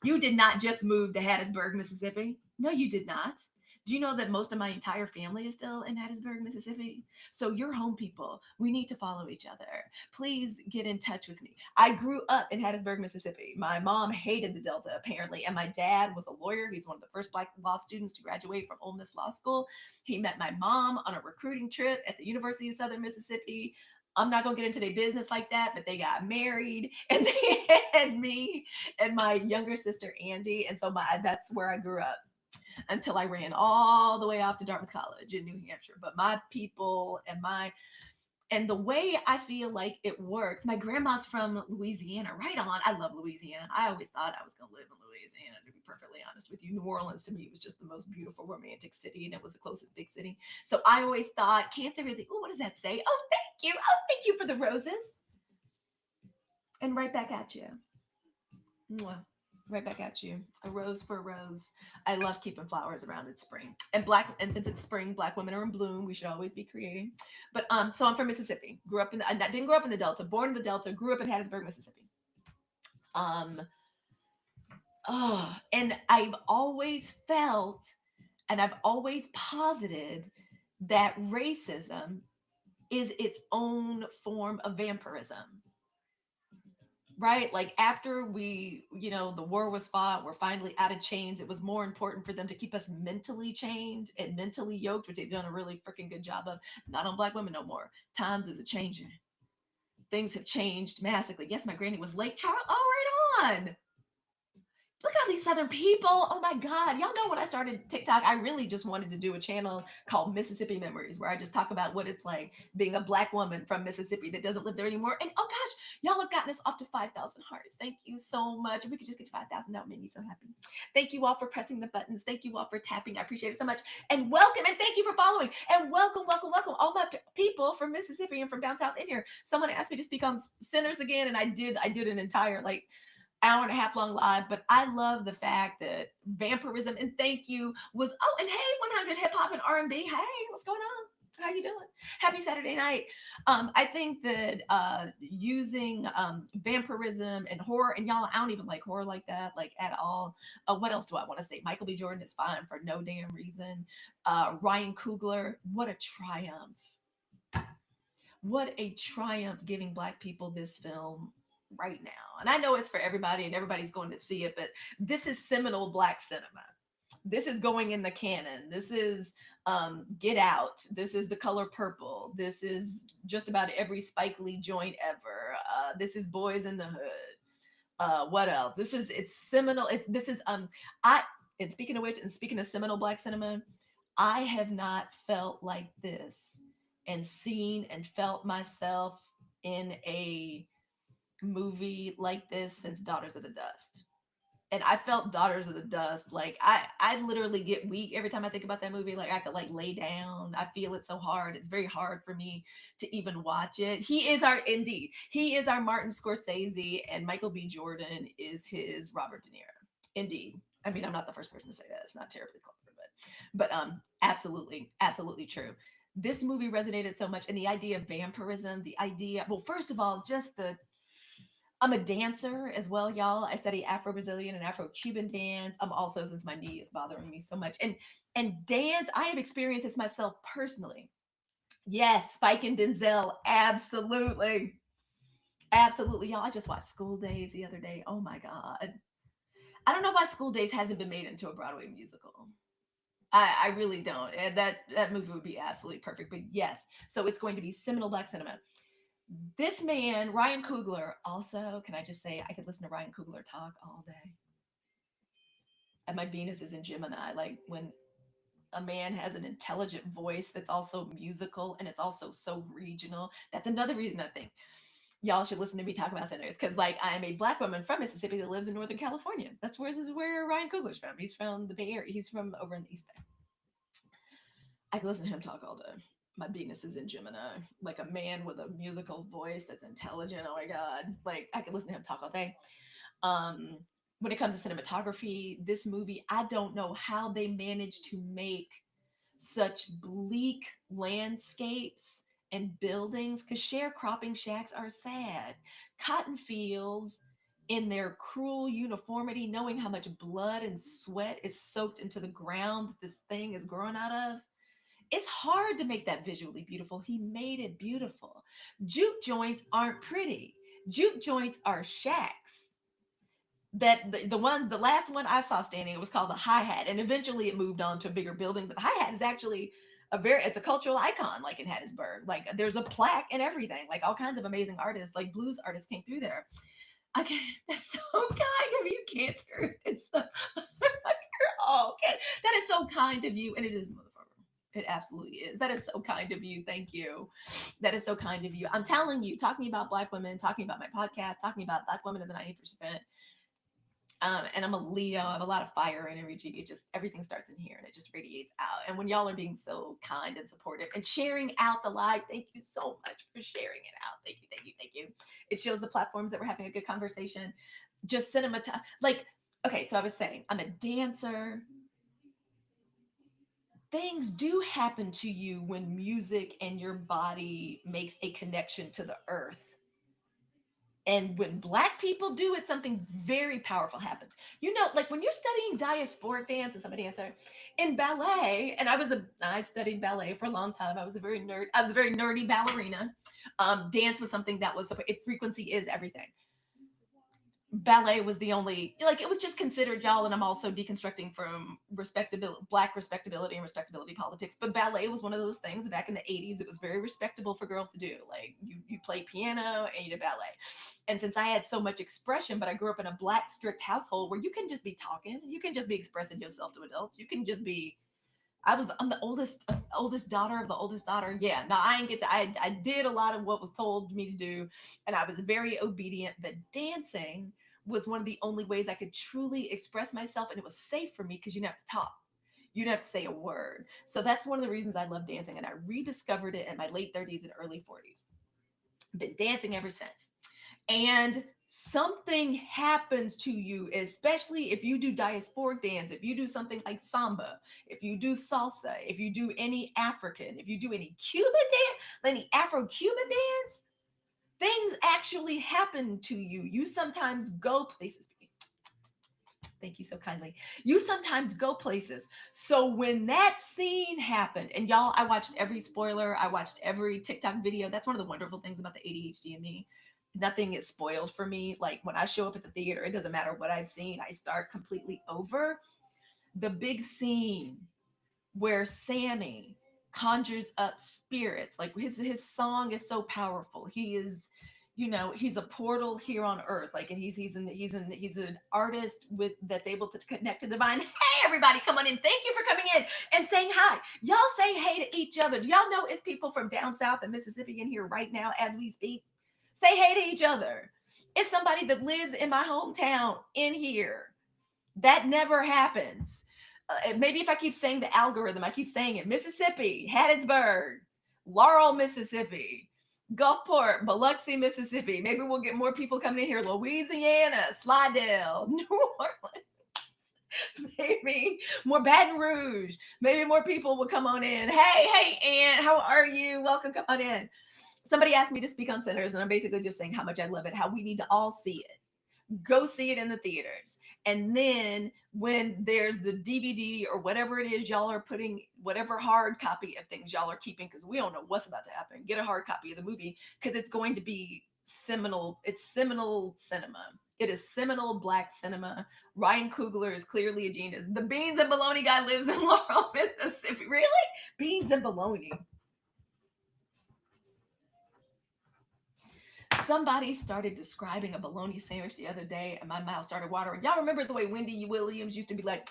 you did not just move to Hattiesburg, Mississippi. No, you did not. Do you know that most of my entire family is still in Hattiesburg, Mississippi? So you're home people. We need to follow each other. Please get in touch with me. I grew up in Hattiesburg, Mississippi. My mom hated the Delta apparently, and my dad was a lawyer. He's one of the first black law students to graduate from Ole Miss Law School. He met my mom on a recruiting trip at the University of Southern Mississippi. I'm not gonna get into their business like that, but they got married and they had me and my younger sister Andy, and so my that's where I grew up until I ran all the way off to Dartmouth College in New Hampshire. But my people and the way I feel like it works, my grandma's from Louisiana, right on. I love Louisiana. I always thought I was going to live in Louisiana, to be perfectly honest with you. New Orleans to me was just the most beautiful romantic city, and it was the closest big city. So I always thought Cancer is like, oh, what does that say? Oh, thank you. Oh, thank you for the roses. And right back at you. Mwah. Right back at you. A rose for a rose. I love keeping flowers around. It's spring. And since it's spring, black women are in bloom. We should always be creating. But so I'm from Mississippi. Grew up in I didn't grow up in the Delta, born in the Delta, grew up in Hattiesburg, Mississippi. Um and I've always felt and I've always posited that racism is its own form of vampirism, right? Like after the war was fought, we're finally out of chains. It was more important for them to keep us mentally chained and mentally yoked, which they've done a really freaking good job of. Not on black women no more. Times is a changing. Things have changed massively. Yes, my granny was late. Charles, oh, right on. Look at all these Southern people. Oh my God. Y'all know when I started TikTok, I really just wanted to do a channel called Mississippi Memories, where I just talk about what it's like being a black woman from Mississippi that doesn't live there anymore. And oh gosh, y'all have gotten us up to 5,000 hearts. Thank you so much. If we could just get to 5,000, that would make me so happy. Thank you all for pressing the buttons. Thank you all for tapping. I appreciate it so much. And welcome. And thank you for following. And welcome, welcome, welcome. All my people from Mississippi and from down south in here. Someone asked me to speak on sinners again, and I did an entire hour and a half long live, but I love the fact that vampirism and thank you was and hey 100 hip hop and R&B. Hey, what's going on? How you doing? Happy Saturday night. I think that using vampirism and horror, and y'all, I don't even like horror like that, like at all. What else do I want to say? Michael B. Jordan is fine for no damn reason. Ryan Coogler, what a triumph. What a triumph giving black people this film right now. And I know it's for everybody and everybody's going to see it, but this is seminal black cinema. This is going in the canon. This is Get Out. This is The Color Purple. This is just about every Spike Lee joint ever. This is Boys in the Hood. What else? It's seminal. I and speaking of which, and speaking of seminal black cinema, I have not felt like this and seen and felt myself in a movie like this since Daughters of the Dust. And I felt Daughters of the Dust. Like I literally get weak every time I think about that movie. Like I have to like lay down. I feel it so hard. It's very hard for me to even watch it. He is our Martin Scorsese, and Michael B. Jordan is his Robert De Niro. Indeed. I mean, I'm not the first person to say that. It's not terribly clever, but absolutely, absolutely true. This movie resonated so much, and the idea of vampirism, the idea, well, first of all, just the I'm a dancer as well, y'all. I study Afro Brazilian and Afro Cuban dance. I'm also, since my knee is bothering me so much, and dance. I have experienced this myself personally. Yes, Spike and Denzel, absolutely, absolutely, y'all. I just watched School Days the other day. Oh my god, I don't know why School Days hasn't been made into a Broadway musical. I really don't. And that movie would be absolutely perfect. But yes, so it's going to be seminal black cinema. This man, Ryan Coogler, also, can I just say, I could listen to Ryan Coogler talk all day. And my Venus is in Gemini. Like when a man has an intelligent voice that's also musical and it's also so regional. That's another reason I think y'all should listen to me talk about centers, because like I am a black woman from Mississippi that lives in Northern California. That's where this is where Ryan Coogler's from. He's from the Bay Area. He's from over in the East Bay. I could listen to him talk all day. My Venus is in Gemini, like a man with a musical voice that's intelligent. Oh my god, like I could listen to him talk all day. Um, when it comes to cinematography, this movie, I don't know how they managed to make such bleak landscapes and buildings, because sharecropping shacks are sad. Cotton fields in their cruel uniformity, knowing how much blood and sweat is soaked into the ground that this thing is growing out of. It's hard to make that visually beautiful. He made it beautiful. Juke joints aren't pretty. Juke joints are shacks. That the last one I saw standing, it was called the Hi Hat, and eventually it moved on to a bigger building. But the Hi Hat is actually it's a cultural icon, like in Hattiesburg. Like there's a plaque and everything. Like all kinds of amazing artists, like blues artists, came through there. Okay, that's so kind of you, Cancer. It's so, oh, okay. That is so kind of you, and it is, motherfucker. It absolutely is. That is so kind of you. Thank you. That is so kind of you. I'm telling you, talking about Black women, talking about my podcast, talking about Black women of the 90%. And I'm a Leo. I have a lot of fire energy. It just everything starts in here and it just radiates out. And when y'all are being so kind and supportive and sharing out the live, thank you so much for sharing it out. Thank you, thank you, thank you. It shows the platforms that we're having a good conversation. Just cinema, like okay. So I was saying, I'm a dancer. Things do happen to you when music and your body makes a connection to the earth. And when black people do it, something very powerful happens. You know, like when you're studying diasporic dance, and I'm a dancer in ballet, and I studied ballet for a long time. I was a very nerdy ballerina. Dance was something that was frequency is everything. Ballet was the only, like, it was just considered, y'all, and I'm also deconstructing from respectability, black respectability and respectability politics, but ballet was one of those things back in the 80s. It was very respectable for girls to do. Like you play piano and you did ballet. And since I had so much expression, but I grew up in a black strict household where you can just be talking, you can just be expressing yourself to adults, you can just be, I'm the oldest daughter of the oldest daughter. Yeah, no, I didn't get to. I did a lot of what was told me to do, and I was very obedient. But dancing was one of the only ways I could truly express myself, and it was safe for me because you didn't have to talk. You didn't have to say a word. So that's one of the reasons I love dancing, and I rediscovered it in my late 30s and early 40s. Been dancing ever since. And something happens to you, especially if you do diasporic dance, if you do something like samba, if you do salsa, if you do any African, if you do any Cuban dance, any Afro Cuban dance, things actually happen to you. You sometimes go places. Thank you so kindly. You sometimes go places. So when that scene happened, and y'all, I watched every spoiler, I watched every TikTok video. That's one of the wonderful things about the ADHD in me. Nothing is spoiled for me. Like when I show up at the theater, it doesn't matter what I've seen, I start completely over. The big scene where Sammy conjures up spirits, like his song is so powerful. He is, you know, he's a portal here on earth, like, and he's an artist with that's able to connect to divine. Hey everybody, come on in, thank you for coming in and saying hi. Y'all say hey to each other. Do y'all know it's people from down south in Mississippi in here right now as we speak? Say hey to each other. It's somebody that lives in my hometown in here. That never happens. Maybe if I keep saying the algorithm, I keep saying it. Mississippi, Hattiesburg, Laurel, Mississippi, Gulfport, Biloxi, Mississippi. Maybe we'll get more people coming in here. Louisiana, Slidell, New Orleans. Maybe more Baton Rouge. Maybe more people will come on in. Hey, Aunt, how are you? Welcome, come on in. Somebody asked me to speak on Sinners, and I'm basically just saying how much I love it, how we need to all see it, go see it in the theaters. And then when there's the DVD or whatever it is y'all are putting, whatever hard copy of things y'all are keeping, because we don't know what's about to happen, get a hard copy of the movie because it's going to be seminal. It's seminal cinema. It is seminal black cinema. Ryan Coogler is clearly a genius. The beans and bologna guy lives in Laurel, Mississippi. Really? Beans and bologna. Somebody started describing a bologna sandwich the other day, and my mouth started watering. Y'all remember the way Wendy Williams used to be like,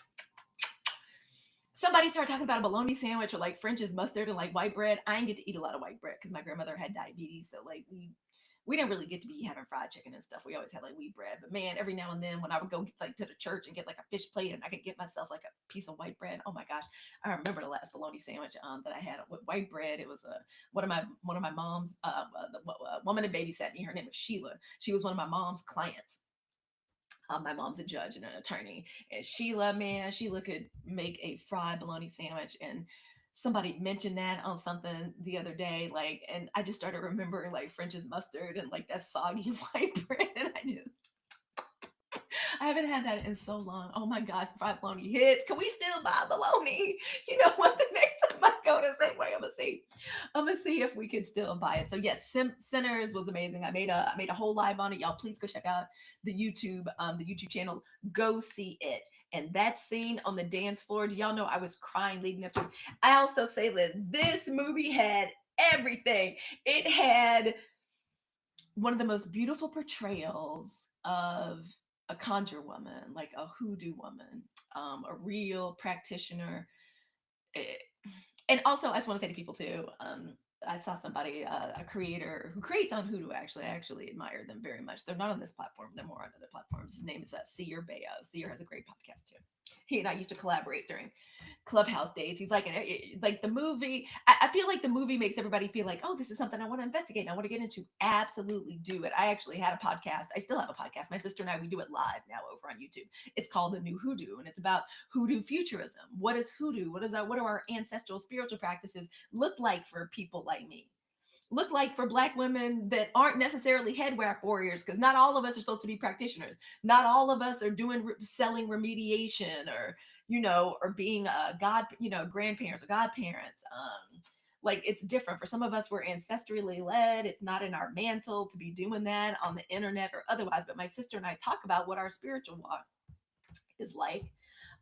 somebody started talking about a bologna sandwich or like French's mustard and like white bread. I didn't get to eat a lot of white bread because my grandmother had diabetes. So like we didn't really get to be having fried chicken and stuff. We always had like wheat bread. But man, every now and then when I would go like to the church and get like a fish plate and I could get myself like a piece of white bread. Oh my gosh. I remember the last bologna sandwich that I had with white bread. It was one of my mom's the woman that babysat me. Her name was Sheila. She was one of my mom's clients. My mom's a judge and an attorney, and Sheila, man, Sheila could make a fried bologna sandwich. And somebody mentioned that on something the other day, like, and I just started remembering like French's mustard and like that soggy white bread, and I haven't had that in so long. Oh my gosh, fried bologna hits. Can we still buy bologna? You know what? The next time I go to Safeway, I'm gonna see. I'm gonna see if we could still buy it. So yes, Sinners was amazing. I made a whole live on it. Y'all, please go check out the YouTube channel. Go see it. And that scene on the dance floor. Do y'all know I was crying leading up to it? I also say that this movie had everything. It had one of the most beautiful portrayals of a conjure woman, like a hoodoo woman, a real practitioner. Eh, And also, I just want to say to people too, I saw somebody, a creator who creates on Hoodoo. Actually, I actually admire them very much. They're not on this platform; they're more on other platforms. His name is Seer Bayo. Seer has a great podcast too. He and I used to collaborate during Clubhouse days. He's like, like the movie. I feel like the movie makes everybody feel like, oh, this is something I want to investigate. I want to get into. Absolutely do it. I actually had a podcast. I still have a podcast. My sister and I, we do it live now over on YouTube. It's called The New Hoodoo, and it's about hoodoo futurism. What is hoodoo? What do our ancestral spiritual practices look like for people like me? Look like for black women that aren't necessarily head whack warriors, because not all of us are supposed to be practitioners. Not all of us are doing selling remediation, or or being a god, grandparents or godparents. Like, it's different for some of us. We're ancestrally led. It's not in our mantle to be doing that on the internet or otherwise. But my sister and I talk about what our spiritual walk is like.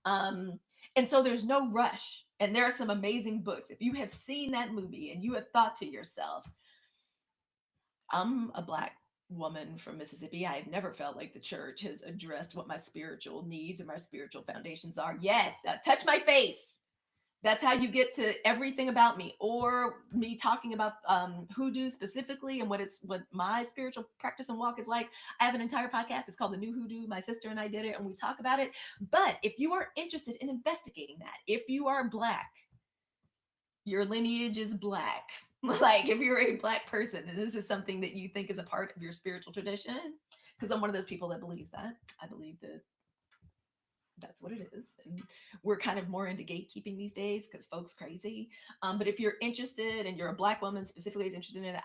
um and so there's no rush, and there are some amazing books. If you have seen that movie and you have thought to yourself, I'm a black woman from Mississippi. I have never felt like the church has addressed what my spiritual needs or my spiritual foundations are. Yes, touch my face. That's how you get to everything about me, or me talking about hoodoo specifically and what my spiritual practice and walk is like. I have an entire podcast. It's called The New Hoodoo. My sister and I did it, and we talk about it. But if you are interested in investigating that, if you are black, your lineage is black. Like, if you're a black person and this is something that you think is a part of your spiritual tradition, because I'm one of those people that believes that. I believe that that's what it is, and we're kind of more into gatekeeping these days because folks crazy. But if you're interested, and you're a black woman specifically is interested in it,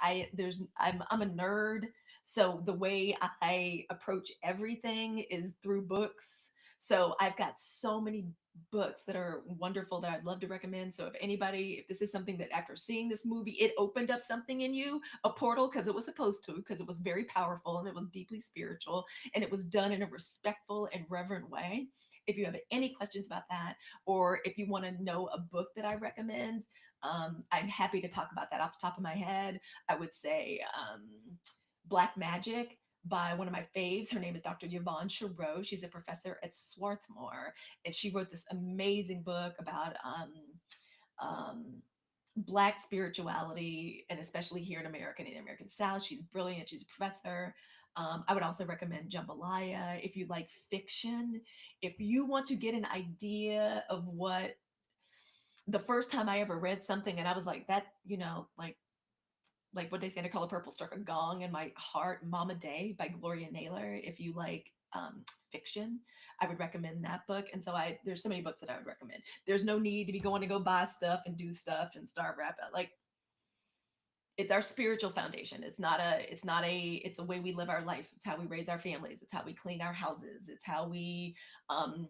I'm a nerd. So the way I approach everything is through books. So I've got so many books that are wonderful that I'd love to recommend. So if this is something that after seeing this movie, it opened up something in you, a portal, because it was supposed to, because it was very powerful and it was deeply spiritual, and it was done in a respectful and reverent way. If you have any questions about that, or if you want to know a book that I recommend, I'm happy to talk about that off the top of my head. I would say Black Magic by one of my faves. Her name is Dr. Yvonne Chareau. She's a professor at Swarthmore, and she wrote this amazing book about um, Black spirituality, and especially here in America, in the American South. She's brilliant. She's a professor. I would also recommend Jambalaya if you like fiction. If you want to get an idea of what the first time I ever read something and I was like, that, like what they say in A Color Purple struck a gong in my heart, Mama Day by Gloria Naylor. If you like fiction, I would recommend that book. And so there's so many books that I would recommend. There's no need to be going to go buy stuff and do stuff and start rapping. Like, it's our spiritual foundation. It's a way we live our life. It's how we raise our families. It's how we clean our houses. It's how we um,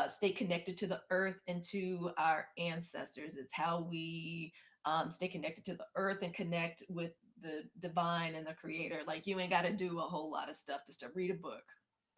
stay connected to the earth and to our ancestors. It's how we stay connected to the earth and connect with the divine and the creator. Like, you ain't got to do a whole lot of stuff just to read a book.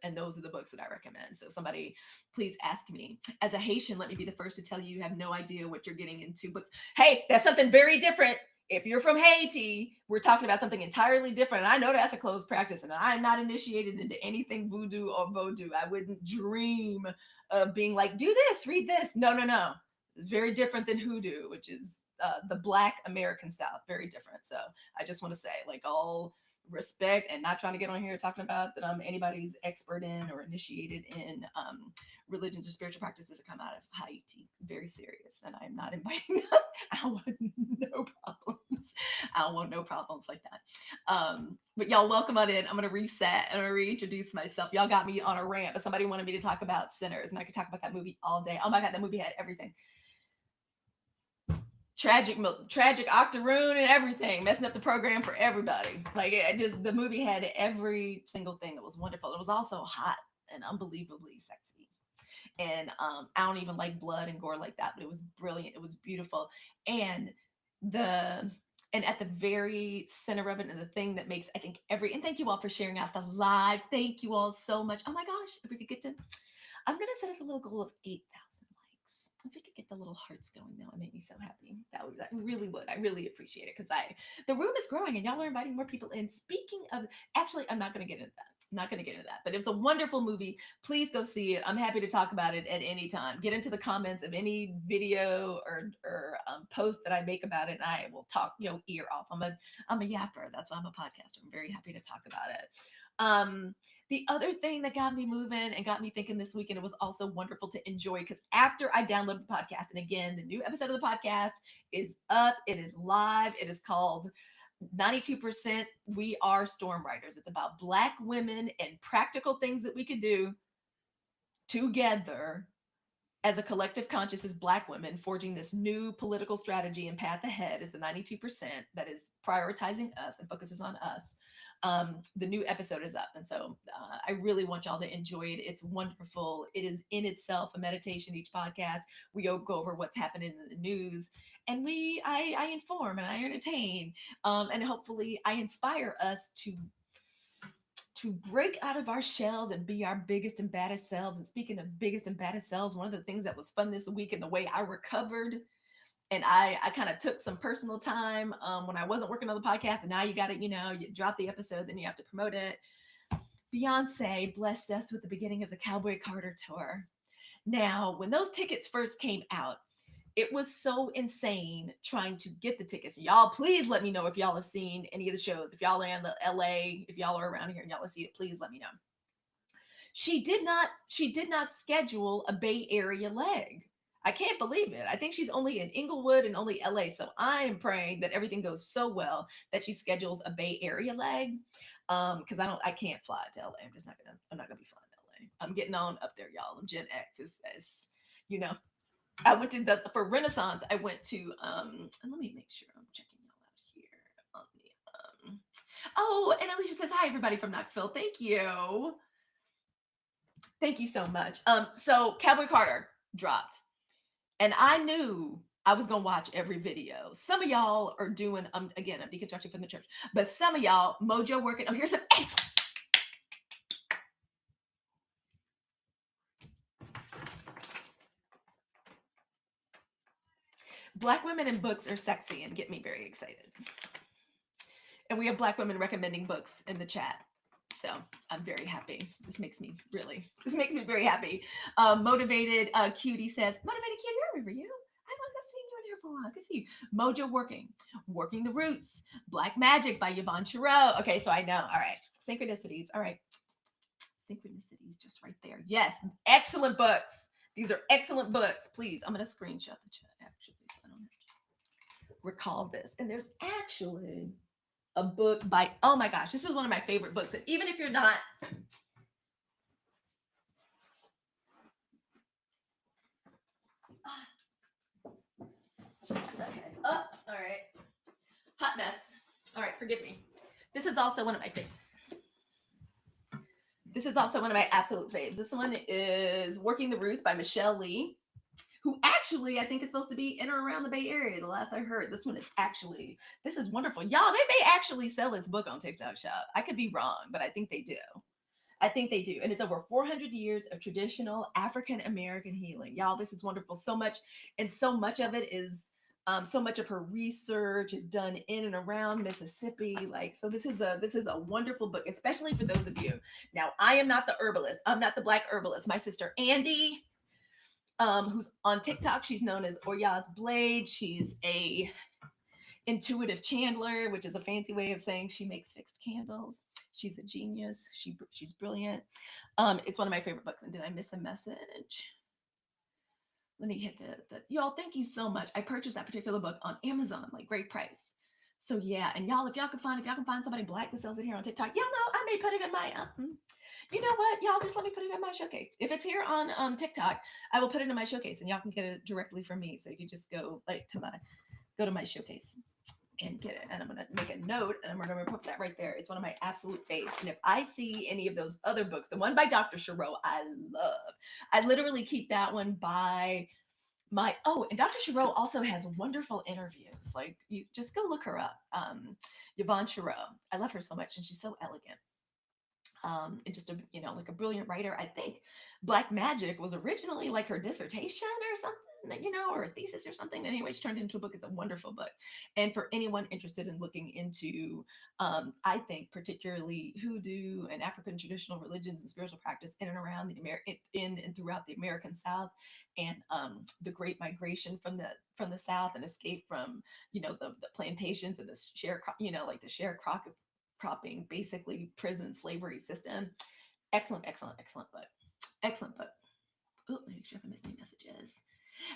And those are the books that I recommend. So somebody, please ask me. As a Haitian, let me be the first to tell you, you have no idea what you're getting into. Books. Hey, that's something very different. If you're from Haiti, we're talking about something entirely different. And I know that's a closed practice, and I'm not initiated into anything voodoo or vodou. I wouldn't dream of being like, do this, read this. No, no, no. Very different than hoodoo, which is the Black American South. Very different. So I just want to say, like, all respect, and not trying to get on here talking about that I'm anybody's expert in or initiated in religions or spiritual practices that come out of Haiti. Very serious, and I'm not inviting. I want no problems. I don't want no problems like that. But y'all, welcome on in. I'm gonna reset and I'm gonna reintroduce myself. Y'all got me on a rant, but somebody wanted me to talk about Sinners, and I could talk about that movie all day. Oh my god, that movie had everything. Tragic octoroon and everything, messing up the program for everybody. Like, the movie had every single thing. It was wonderful. It was also hot and unbelievably sexy. And I don't even like blood and gore like that, but it was brilliant. It was beautiful. And the and at the very center of it, and the thing that makes, I think, and thank you all for sharing out the live. Thank you all so much. Oh my gosh, if we could get to, I'm gonna set us a little goal of 8,000 likes. If we could get the little hearts going, that would make me so happy. That really would. I really appreciate it, because the room is growing and y'all are inviting more people in. Speaking of, actually, I'm not gonna get into that. I'm not gonna get into that. But it was a wonderful movie. Please go see it. I'm happy to talk about it at any time. Get into the comments of any video or post that I make about it, and I will talk ear off. I'm a yapper. That's why I'm a podcaster. I'm very happy to talk about it. The other thing that got me moving and got me thinking this weekend, it was also wonderful to enjoy, because after I downloaded the podcast, and again, the new episode of the podcast is up, it is live, it is called 92% We Are Storm Riders. It's about Black women and practical things that we could do together as a collective conscious as Black women, forging this new political strategy and path ahead is the 92% that is prioritizing us and focuses on us. The new episode is up. And so I really want y'all to enjoy it. It's wonderful. It is in itself a meditation, each podcast. We go over what's happening in the news, and I inform and I entertain, and hopefully I inspire us to break out of our shells and be our biggest and baddest selves. And speaking of biggest and baddest selves, one of the things that was fun this week, and the way I recovered, and I kind of took some personal time when I wasn't working on the podcast. And now you got to, you drop the episode, then you have to promote it. Beyonce blessed us with the beginning of the Cowboy Carter tour. Now, when those tickets first came out, it was so insane trying to get the tickets. Y'all, please let me know if y'all have seen any of the shows. If y'all are in LA, if y'all are around here and y'all have seen it, please let me know. She did not schedule a Bay Area leg. I can't believe it. I think she's only in Inglewood and only LA. So I am praying that everything goes so well that she schedules a Bay Area leg. Because I can't fly to LA. I'm not gonna be flying to LA. I'm getting on up there, y'all. I'm Gen X, as you know. I went to for Renaissance. I went to and let me make sure I'm checking y'all out here on the Oh, and Alicia says hi, everybody from Knoxville. Thank you. Thank you so much. So Cowboy Carter dropped, and I knew I was gonna watch every video. Some of y'all are doing again, I'm deconstructing from the church, but some of y'all mojo working. Oh, here's some excellent. Black women in books are sexy and get me very excited. And we have Black women recommending books in the chat. So I'm very happy. This makes me very happy. Motivated Cutie says, Motivated Cutie, I remember you. I've seen you in here I can see Mojo Working the Roots, Black Magic by Yvonne Chirot. Okay, so I know. All right, synchronicities. All right, synchronicities, just right there. Yes, excellent books. These are excellent books. Please, I'm gonna screenshot the chat actually, so I don't have to recall this. And there's actually a book by, oh my gosh, this is one of my favorite books. And even if you're not, okay, oh, all right, hot mess. All right, forgive me. This is also one of my faves. This is also one of my absolute faves. This one is Working the Roots by Michelle Lee, who actually I think is supposed to be in or around the Bay Area. The last I heard, this one is actually, this is wonderful. Y'all, they may actually sell this book on TikTok Shop. I could be wrong, but I think they do. I think they do. And it's over 400 years of traditional African American healing. Y'all, this is wonderful. So much, and so much of it is, so much of her research is done in and around Mississippi. Like, so this is a wonderful book, especially for those of you. Now, I am not the herbalist. I'm not the black herbalist. My sister Andy, who's on TikTok, she's known as Oyaz Blade. She's a intuitive chandler, which is a fancy way of saying she makes fixed candles. She's a genius. She's brilliant. It's one of my favorite books. And did I miss a message? Let me hit the y'all. Thank you so much. I purchased that particular book on Amazon, like great price. So yeah, and y'all, if y'all can find somebody black that sells it here on TikTok, y'all know I may put it in my. You know what, y'all, just let me put it in my showcase. If it's here on TikTok, I will put it in my showcase, and y'all can get it directly from me. So you can just go to my showcase and get it. And I'm gonna make a note and I'm gonna put that right there. It's one of my absolute faves. And if I see any of those other books, the one by Dr. Chirot, I love. I literally keep that one by my, oh, and Dr. Chirot also has wonderful interviews. Like, you just go look her up. Yvonne Chirot. I love her so much, and she's so elegant. And just a, like a brilliant writer. I think Black Magic was originally like her dissertation or something, or a thesis or something. Anyway, she turned it into a book. It's a wonderful book. And for anyone interested in looking into, I think particularly hoodoo and African traditional religions and spiritual practice in and around in and throughout the American South, and the Great Migration from the South and escape from, the plantations and the like the sharecropping, basically prison slavery system. Excellent, excellent, excellent book. Excellent book. Oh, let me make sure if I missed any messages.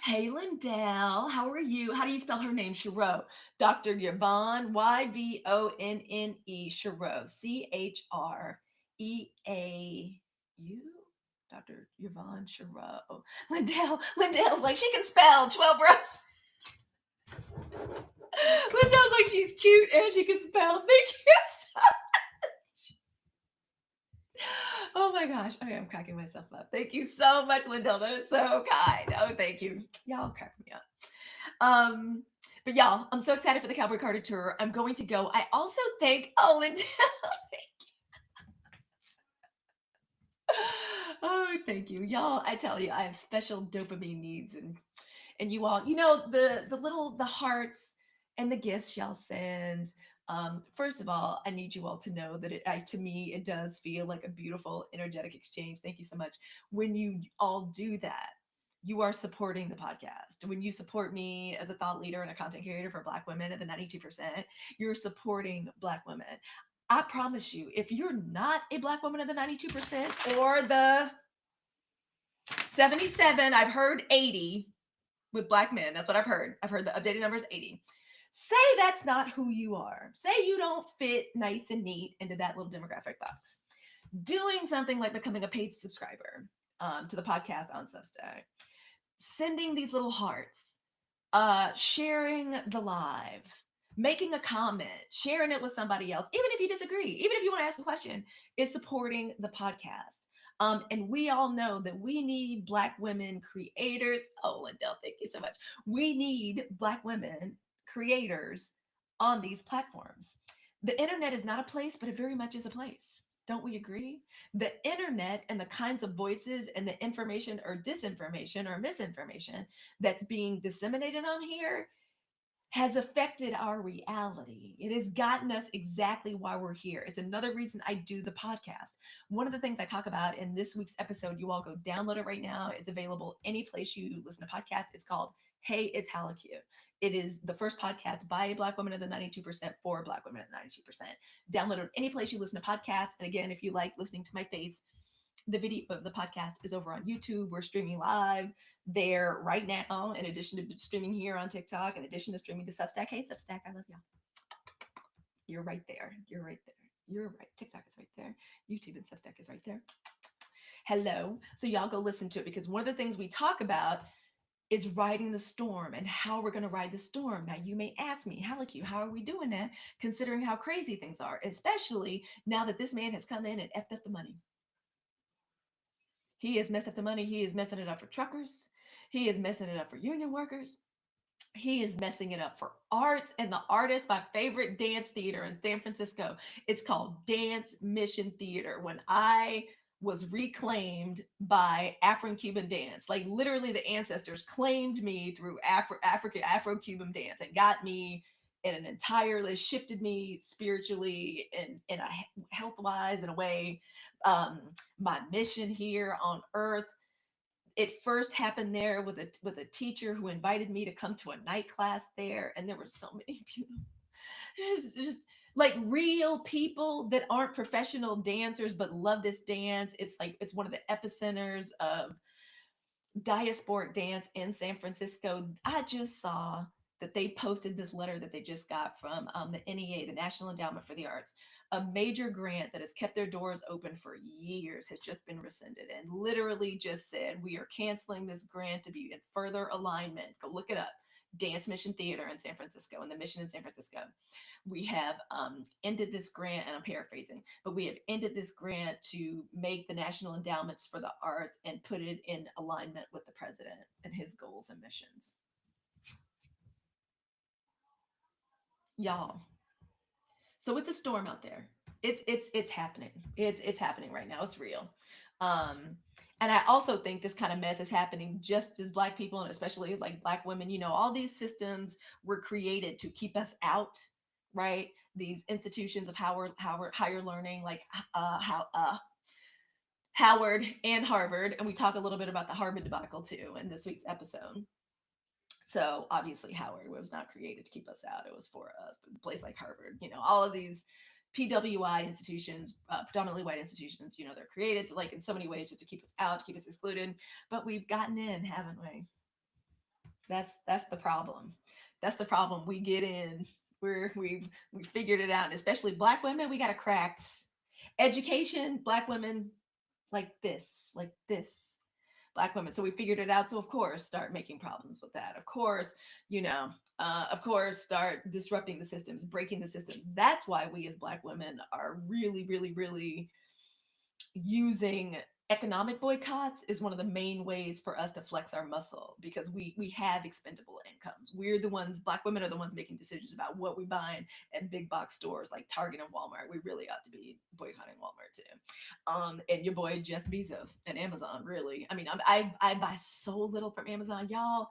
Hey, Lindell, how are you? How do you spell her name? Chirot. Dr. Yvonne, Yvonne, Chirot, Chreau. Dr. Yvonne Chirot. Lindell's like, she can spell 12 rows. Lindell's like, she's cute and she can spell. Thank you so much. Oh my gosh. Okay, I'm cracking myself up. Thank you so much, Lindell. That is so kind. Oh, thank you. Y'all crack me up. But y'all, I'm so excited for the Cowboy Carter tour. I'm going to go. I also thank Lindell. Oh, thank you. Y'all, I tell you, I have special dopamine needs, and you all, the hearts and the gifts y'all send. First of all, I need you all to know that to me, it does feel like a beautiful energetic exchange. Thank you so much. When you all do that, you are supporting the podcast. When you support me as a thought leader and a content creator for Black women at the 92%, you're supporting Black women. I promise you, if you're not a Black woman of the 92% or the 77, I've heard 80 with Black men. That's what I've heard. I've heard the updated number is 80. Say that's not who you are. Say you don't fit nice and neat into that little demographic box. Doing something like becoming a paid subscriber to the podcast on Substack, sending these little hearts, sharing the live, making a comment, sharing it with somebody else, even if you disagree, even if you want to ask a question, is supporting the podcast. And we all know that we need Black women creators. Oh, Lindell, thank you so much. We need Black women creators on these platforms. The internet is not a place, but it very much is a place. Don't we agree? The internet and the kinds of voices and the information or disinformation or misinformation that's being disseminated on here has affected our reality. It has gotten us exactly why we're here. It's another reason I do the podcast. One of the things I talk about in this week's episode, you all go download it right now. It's available any place you listen to podcasts. It's called Hey, it's Halakut. It is the first podcast by a Black woman of the 92% for Black women of the 92%. Download it any place you listen to podcasts. And again, if you like listening to my face, the video of the podcast is over on YouTube. We're streaming live there right now, in addition to streaming here on TikTok, in addition to streaming to Substack. Hey, Substack, I love y'all. You're right there. You're right there. You're right. TikTok is right there. YouTube and Substack is right there. Hello. So y'all go listen to it, because one of the things we talk about is riding the storm and how we're going to ride the storm. Now, you may ask me, Halakut, how are we doing that, considering how crazy things are, especially now that this man has come in and effed up the money. He has messed up the money. He is messing it up for truckers. He is messing it up for union workers. He is messing it up for arts and the artist. My favorite dance theater in San Francisco, it's called Dance Mission Theater. When I was reclaimed by Afro-Cuban dance, like literally the ancestors claimed me through Afro-Cuban dance and got me in an entirely shifted me spiritually and in a health wise in a way. um my mission here on earth, it first happened there with a teacher who invited me to come to a night class there, and there were so many beautiful, just like real people that aren't professional dancers but love this dance. It's like it's one of the epicenters of diasporic dance in San Francisco. I just saw that they posted this letter that they just got from the NEA, the National Endowment for the Arts. A major grant that has kept their doors open for years has just been rescinded, and literally just said, we are canceling this grant to be in further alignment. Go look it up. Dance Mission Theater in San Francisco, and the mission in San Francisco. We have ended this grant, and I'm paraphrasing, but we have ended this grant to make the national endowments for the arts and put it in alignment with the president and his goals and missions. Y'all, so it's a storm out there. It's happening. It's happening right now. It's real. Um, and I also think this kind of mess is happening just as Black people, and especially as like Black women. You know, all these systems were created to keep us out, right? These institutions of Howard higher learning, like how Howard and Harvard, and we talk a little bit about the Harvard debacle too in this week's episode. So obviously Howard was not created to keep us out; it was for us. But a place like Harvard, you know, all of these PWI institutions, predominantly white institutions, you know, they're created to, like, in so many ways, just to keep us out, to keep us excluded. But we've gotten in, haven't we? That's the problem. That's the problem. We get in. We figured it out. And especially Black women, we got a cracked education. Black women, like this. Black women. So we figured it out. So of course, start making problems with that. Of course, you know, of course, start disrupting the systems, breaking the systems. That's why we as Black women are really, really, really using economic boycotts is one of the main ways for us to flex our muscle, because we have expendable incomes. We're the ones, Black women are the ones making decisions about what we buy at big box stores like Target and Walmart. We really ought to be boycotting Walmart too. And your boy Jeff Bezos and Amazon, really. I mean, I buy so little from Amazon, y'all.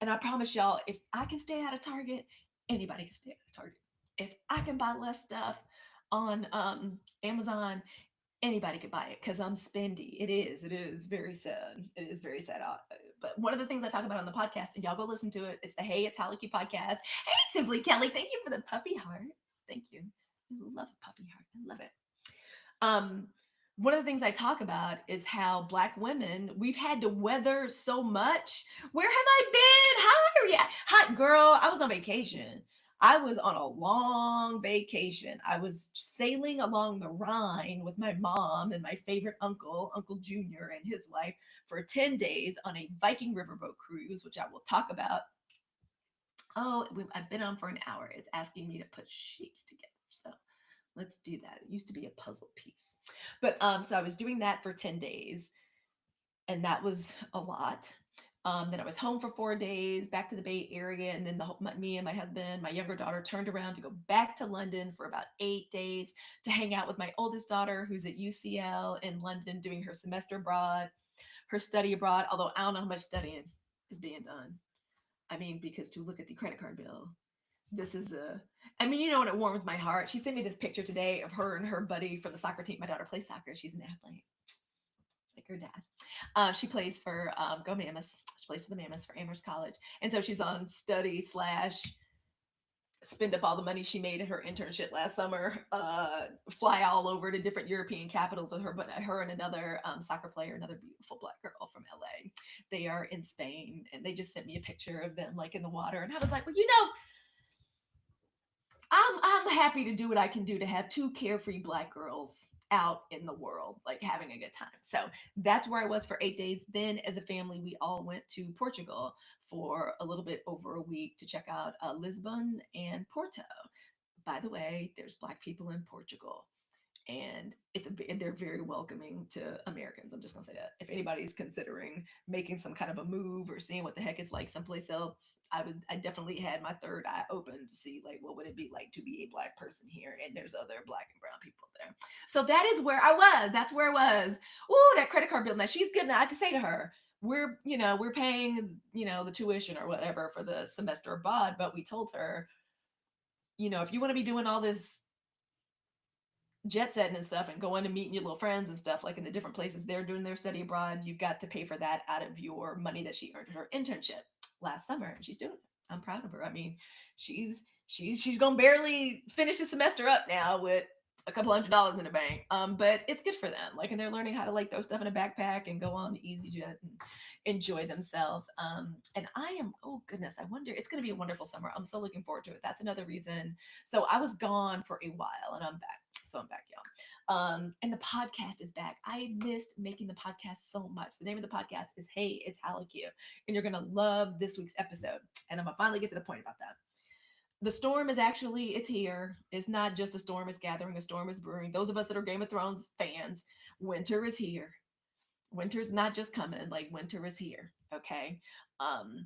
And I promise y'all, if I can stay out of Target, anybody can stay out of Target. If I can buy less stuff on Amazon, anybody could buy it because I'm spendy. It is very sad. It is very sad. But one of the things I talk about on the podcast, and y'all go listen to it, it's the Hey, it's Halakut podcast. Hey, Simply Kelly, thank you for the puppy heart. Thank you. I love a puppy heart. I love it. Um, one of the things I talk about is how Black women, we've had to weather so much. Where have I been? How are you? Hot girl, I was on vacation. I was on a long vacation. I was sailing along the Rhine with my mom and my favorite uncle, Uncle Junior, and his wife for 10 days on a Viking riverboat cruise, which I will talk about. Oh, I've been on for an hour. It's asking me to put sheets together. So let's do that. It used to be a puzzle piece. But so I was doing that for 10 days, and that was a lot. Then I was home for 4 days, back to the Bay Area, and then me and my husband, my younger daughter, turned around to go back to London for about 8 days to hang out with my oldest daughter, who's at UCL in London doing her semester abroad, her study abroad. Although I don't know how much studying is being done. I mean, because to look at the credit card bill, this is a, I mean, you know what, it warms my heart. She sent me this picture today of her and her buddy from the soccer team. My daughter plays soccer. She's an athlete. It's like her dad. She plays for Go Mammoths. She plays for the Mammoths for Amherst College. And so she's on study slash spend up all the money she made at her internship last summer, fly all over to different European capitals with her, but her and another soccer player, another beautiful black girl from LA. They are in Spain, and they just sent me a picture of them like in the water, and I was like, well, I'm happy to do what I can do to have two carefree black girls out in the world, like having a good time. So that's where I was for 8 days. Then, as a family, we all went to Portugal for a little bit over a week to check out Lisbon and Porto. By the way, there's black people in Portugal, and they're very welcoming to Americans. I'm just gonna say that if anybody's considering making some kind of a move or seeing what the heck it's like someplace else, I definitely had my third eye open to see like what would it be like to be a black person here, and there's other black and brown people there. So that is where I was. That's where I was. Oh, that credit card bill. Now she's good. Now I have to say to her, we're paying the tuition or whatever for the semester abroad, but we told her, if you want to be doing all this jet setting and stuff and going and meeting your little friends and stuff like in the different places they're doing their study abroad, you've got to pay for that out of your money that she earned at her internship last summer, and she's doing it. I'm proud of her. I mean, she's gonna barely finish the semester up now with a couple $100 in the bank. But it's good for them. Like, and they're learning how to like throw stuff in a backpack and go on EasyJet and enjoy themselves. And I am, oh goodness, I wonder, it's gonna be a wonderful summer. I'm so looking forward to it. That's another reason. So I was gone for a while and I'm back. So I'm back, y'all. And the podcast is back. I missed making the podcast so much. The name of the podcast is Hey, It's Halleck, and you're gonna love this week's episode. And I'm gonna finally get to the point about that. The storm is actually, it's here. It's not just a storm, it's gathering. A storm is brewing. Those of us that are Game of Thrones fans, winter is here. Winter's not just coming, like winter is here. Okay. Um,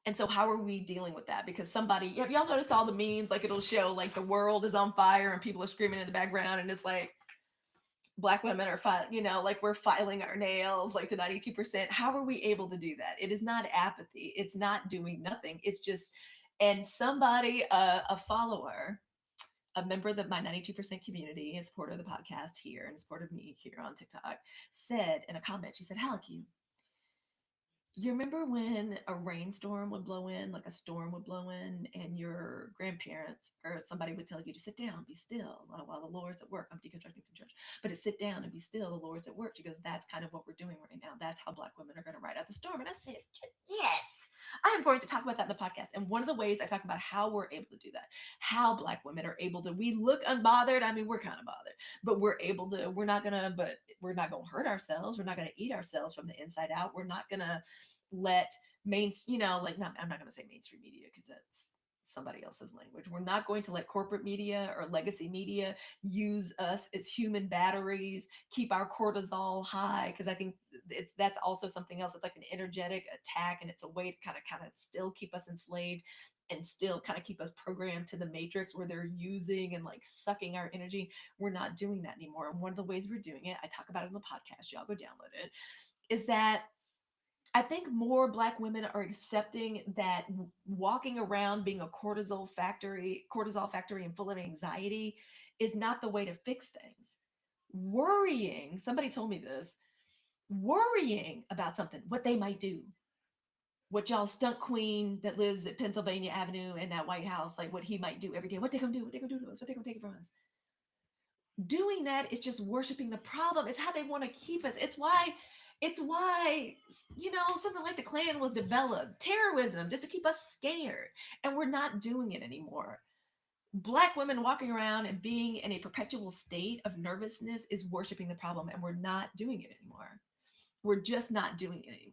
and so how are we dealing with that? Because somebody, have y'all noticed all the memes? Like it'll show like the world is on fire and people are screaming in the background, and it's like black women are like we're filing our nails, like the 92%. How are we able to do that? It is not apathy. It's not doing nothing. It's just, and somebody, a follower, a member of my 92% community, a supporter of the podcast here and a supporter of me here on TikTok, said in a comment, she said, Halleck, you remember when a rainstorm would blow in, like a storm would blow in, and your grandparents or somebody would tell you to sit down, be still while the Lord's at work. I'm deconstructing from church, but to sit down and be still, the Lord's at work. She goes, that's kind of what we're doing right now. That's how black women are going to ride out the storm. And I said, yes, I am going to talk about that in the podcast. And one of the ways I talk about how we're able to do that, how black women are able to, we look unbothered. I mean, we're kind of bothered, but we're able to, we're not going to hurt ourselves. We're not going to eat ourselves from the inside out. We're not going to let I'm not going to say mainstream media because that's somebody else's language. We're not going to let corporate media or legacy media use us as human batteries, keep our cortisol high, because I think that's also something else. It's like an energetic attack, and it's a way to kind of still keep us enslaved and still kind of keep us programmed to the matrix where they're using and like sucking our energy. We're not doing that anymore. And one of the ways we're doing it, I talk about it in the podcast, y'all go download it, is that I think more black women are accepting that walking around being a cortisol factory and full of anxiety is not the way to fix things. Worrying, somebody told me this, worrying about something, what they might do, what y'all stunt queen that lives at Pennsylvania Avenue in that White House, like what he might do every day, what they gonna do, what they gonna do to us, what they gonna take it from us. Doing that is just worshiping the problem. It's how they want to keep us. It's why something like the Klan was developed, terrorism, just to keep us scared, and we're not doing it anymore. Black women walking around and being in a perpetual state of nervousness is worshiping the problem, and we're not doing it anymore. We're just not doing it anymore.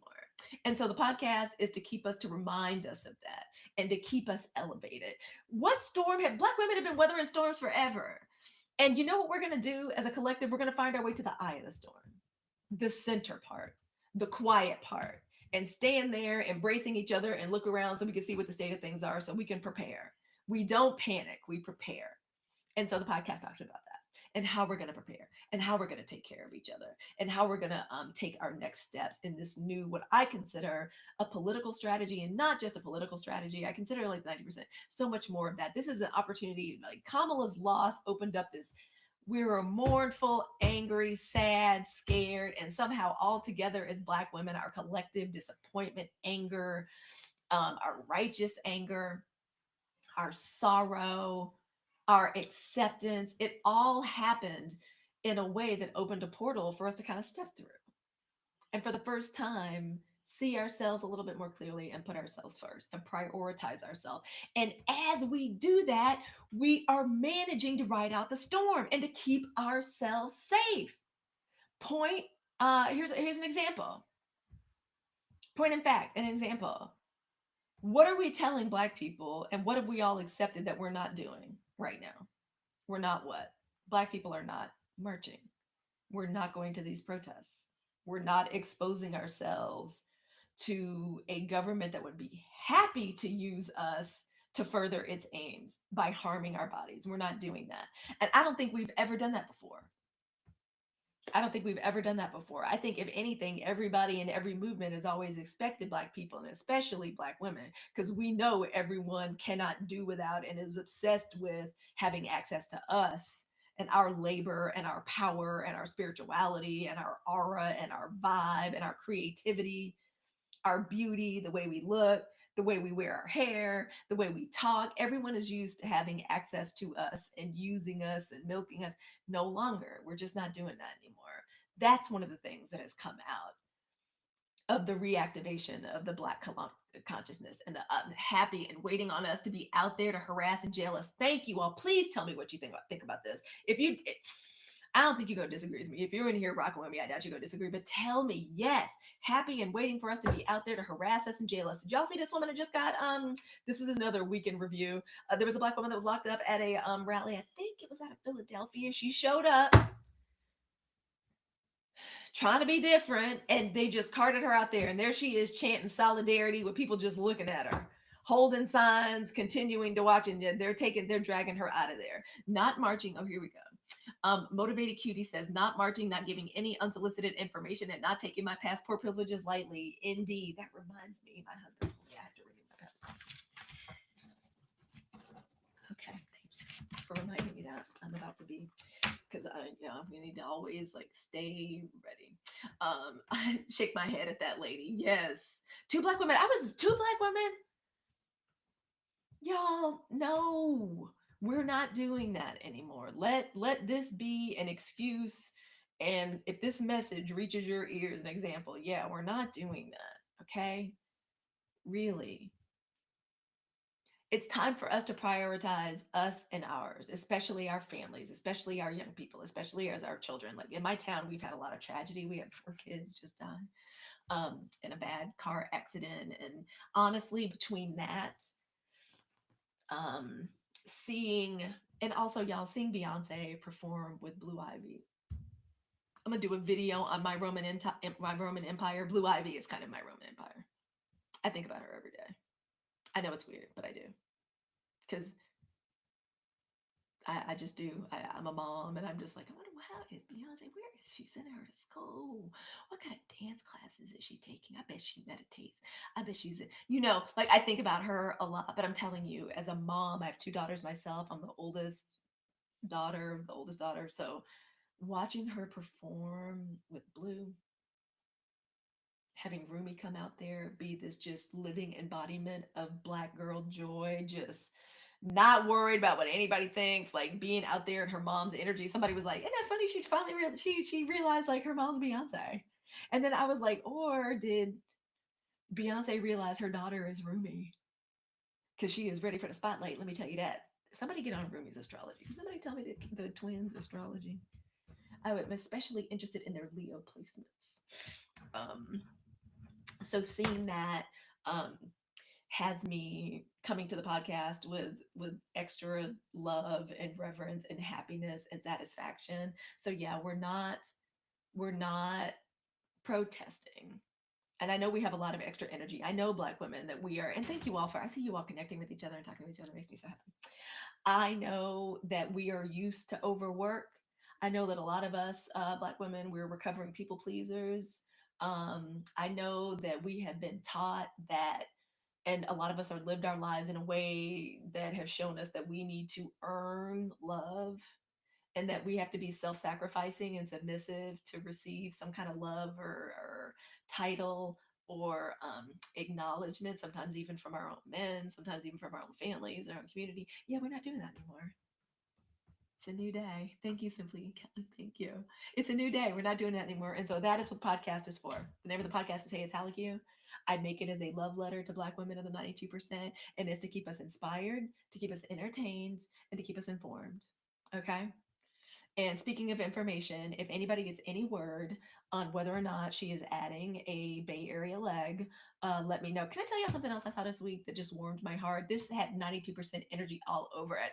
And so the podcast is to remind us of that and to keep us elevated. What storm have black women have been weathering storms forever? And you know what we're going to do as a collective? We're going to find our way to the eye of the storm, the center part, the quiet part, and stand there embracing each other and look around so we can see what the state of things are so we can prepare. We don't panic, we prepare. And so the podcast talks about that and how we're going to prepare and how we're going to take care of each other and how we're going to take our next steps in this new, what I consider a political strategy, and not just a political strategy. I consider like 90%, so much more of that. This is an opportunity, like Kamala's loss opened up this We were mournful, angry, sad, scared, and somehow all together as Black women, our collective disappointment, anger, our righteous anger, our sorrow, our acceptance, it all happened in a way that opened a portal for us to kind of step through. And for the first time, see ourselves a little bit more clearly and put ourselves first and prioritize ourselves. And as we do that, we are managing to ride out the storm and to keep ourselves safe. Point here's an example. Point in fact, an example. What are we telling black people and what have we all accepted that we're not doing right now? We're not what? Black people are not marching. We're not going to these protests. We're not exposing ourselves to a government that would be happy to use us to further its aims by harming our bodies. We're not doing that. And I don't think we've ever done that before. I don't think we've ever done that before. I think, if anything, everybody in every movement has always expected Black people and especially Black women, because we know everyone cannot do without and is obsessed with having access to us and our labor and our power and our spirituality and our aura and our vibe and our creativity, our beauty, the way we look, the way we wear our hair, the way we talk. Everyone is used to having access to us and using us and milking us. No longer. We're just not doing that anymore. That's one of the things that has come out of the reactivation of the Black consciousness and the happy and waiting on us to be out there to harass and jail us. Thank you all. Please tell me what you think about this. If you, I don't think you're going to disagree with me. If you're in here rocking with me, I doubt you're going to disagree. But tell me, yes, happy and waiting for us to be out there to harass us and jail us. Did y'all see this woman that just got? This is another weekend review. There was a Black woman that was locked up at a rally. I think it was out of Philadelphia. She showed up trying to be different, and they just carted her out there, and there she is chanting solidarity with people just looking at her, holding signs, continuing to watch, and they're dragging her out of there, not marching. Oh, here we go. Motivated Cutie says, not marching, not giving any unsolicited information, and not taking my passport privileges lightly. Indeed. That reminds me, my husband told me I have to renew my passport. Okay, thank you for reminding me that. I'm about to be, because we need to always like stay ready. I shake my head at that lady. Yes, two black women. I was two black women. Y'all, no, we're not doing that anymore. Let this be an excuse. And if this message reaches your ears, an example, yeah, we're not doing that. Okay, really, it's time for us to prioritize us and ours, especially our families, especially our young people, especially as our children. Like in my town, we've had a lot of tragedy. We had four kids just die in a bad car accident. And honestly, between that, um, seeing, and also y'all seeing Beyonce perform with Blue Ivy. I'm gonna do a video on my Roman Empire. Blue Ivy is kind of my Roman Empire. I think about her every day. I know it's weird, but I do, because I just do. I'm a mom, and I'm just like, I wonder how is Beyonce? Where is she sending her to school? What kind of dance classes is she taking? I bet she meditates. I bet like I think about her a lot. But I'm telling you, as a mom, I have two daughters myself. I'm the oldest daughter. So watching her perform with Blue, having Rumi come out there, be this just living embodiment of Black girl joy, just not worried about what anybody thinks, like being out there in her mom's energy. Somebody was like, "Isn't that funny? She finally she realized like her mom's Beyonce," and then I was like, "Or did Beyonce realize her daughter is Rumi because she is ready for the spotlight?" Let me tell you that. Somebody get on Rumi's astrology. Can somebody tell me the twins' astrology? I am especially interested in their Leo placements. Um, so seeing that um, has me coming to the podcast with extra love and reverence and happiness and satisfaction. So yeah, we're not protesting. And I know we have a lot of extra energy. I know Black women that we are, and thank you all for, I see you all connecting with each other and talking to each other. It makes me so happy. I know that we are used to overwork. I know that a lot of us, Black women, we're recovering people pleasers. I know that we have been taught that, and a lot of us are lived our lives in a way that have shown us that we need to earn love and that we have to be self-sacrificing and submissive to receive some kind of love or title or acknowledgement, sometimes even from our own men, sometimes even from our own families and our own community. Yeah, we're not doing that anymore. It's a new day. Thank you, Simply Kelly. Thank you. It's a new day. We're not doing that anymore. And so that is what the podcast is for. The name of the podcast is Hey, It's Halleck You. I make it as a love letter to Black women of the 92%, and it's to keep us inspired, to keep us entertained, and to keep us informed. Okay. And speaking of information, if anybody gets any word on whether or not she is adding a Bay Area leg, let me know. Can I tell you something else I saw this week that just warmed my heart? This had 92% energy all over it.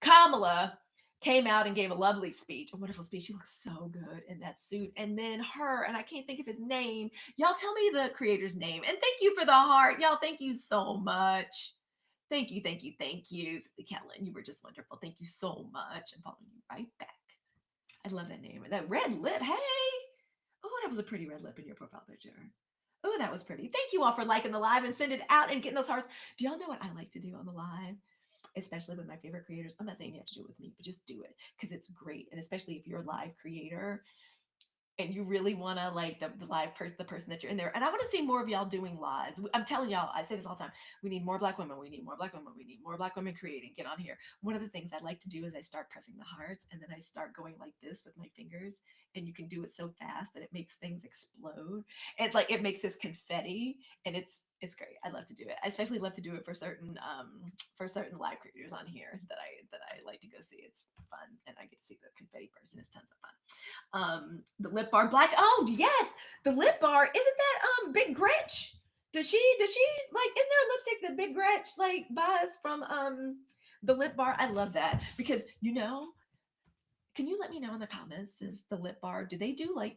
Kamala came out and gave a lovely speech, a wonderful speech. She looks so good in that suit. And then her, and I can't think of his name. Y'all tell me the creator's name. And thank you for the heart. Y'all, thank you so much. Thank you, thank you, thank you. Kellen, you were just wonderful. Thank you so much. I'm following you right back. I love that name. That red lip. Hey. Oh, that was a pretty red lip in your profile picture. Oh, that was pretty. Thank you all for liking the live and send it out and getting those hearts. Do y'all know what I like to do on the live? Especially with my favorite creators. I'm not saying you have to do it with me, but just do it because it's great. And especially if you're a live creator and you really want to like the live person, the person that you're in there. And I want to see more of y'all doing lives. I'm telling y'all, I say this all the time. We need more Black women. We need more Black women. We need more Black women creating. Get on here. One of the things I like to do is I start pressing the hearts and then I start going like this with my fingers. And you can do it so fast that it makes things explode. And like it makes this confetti and it's great. I love to do it. I especially love to do it for certain live creators on here that I like to go see. It's fun and I get to see the confetti person. It's tons of fun. The lip bar black owned, yes, the lip bar isn't that Big Gretch. Does she like in their lipstick the Big Gretch like buys from the lip bar? I love that because can you let me know in the comments, does the lip bar, do they do like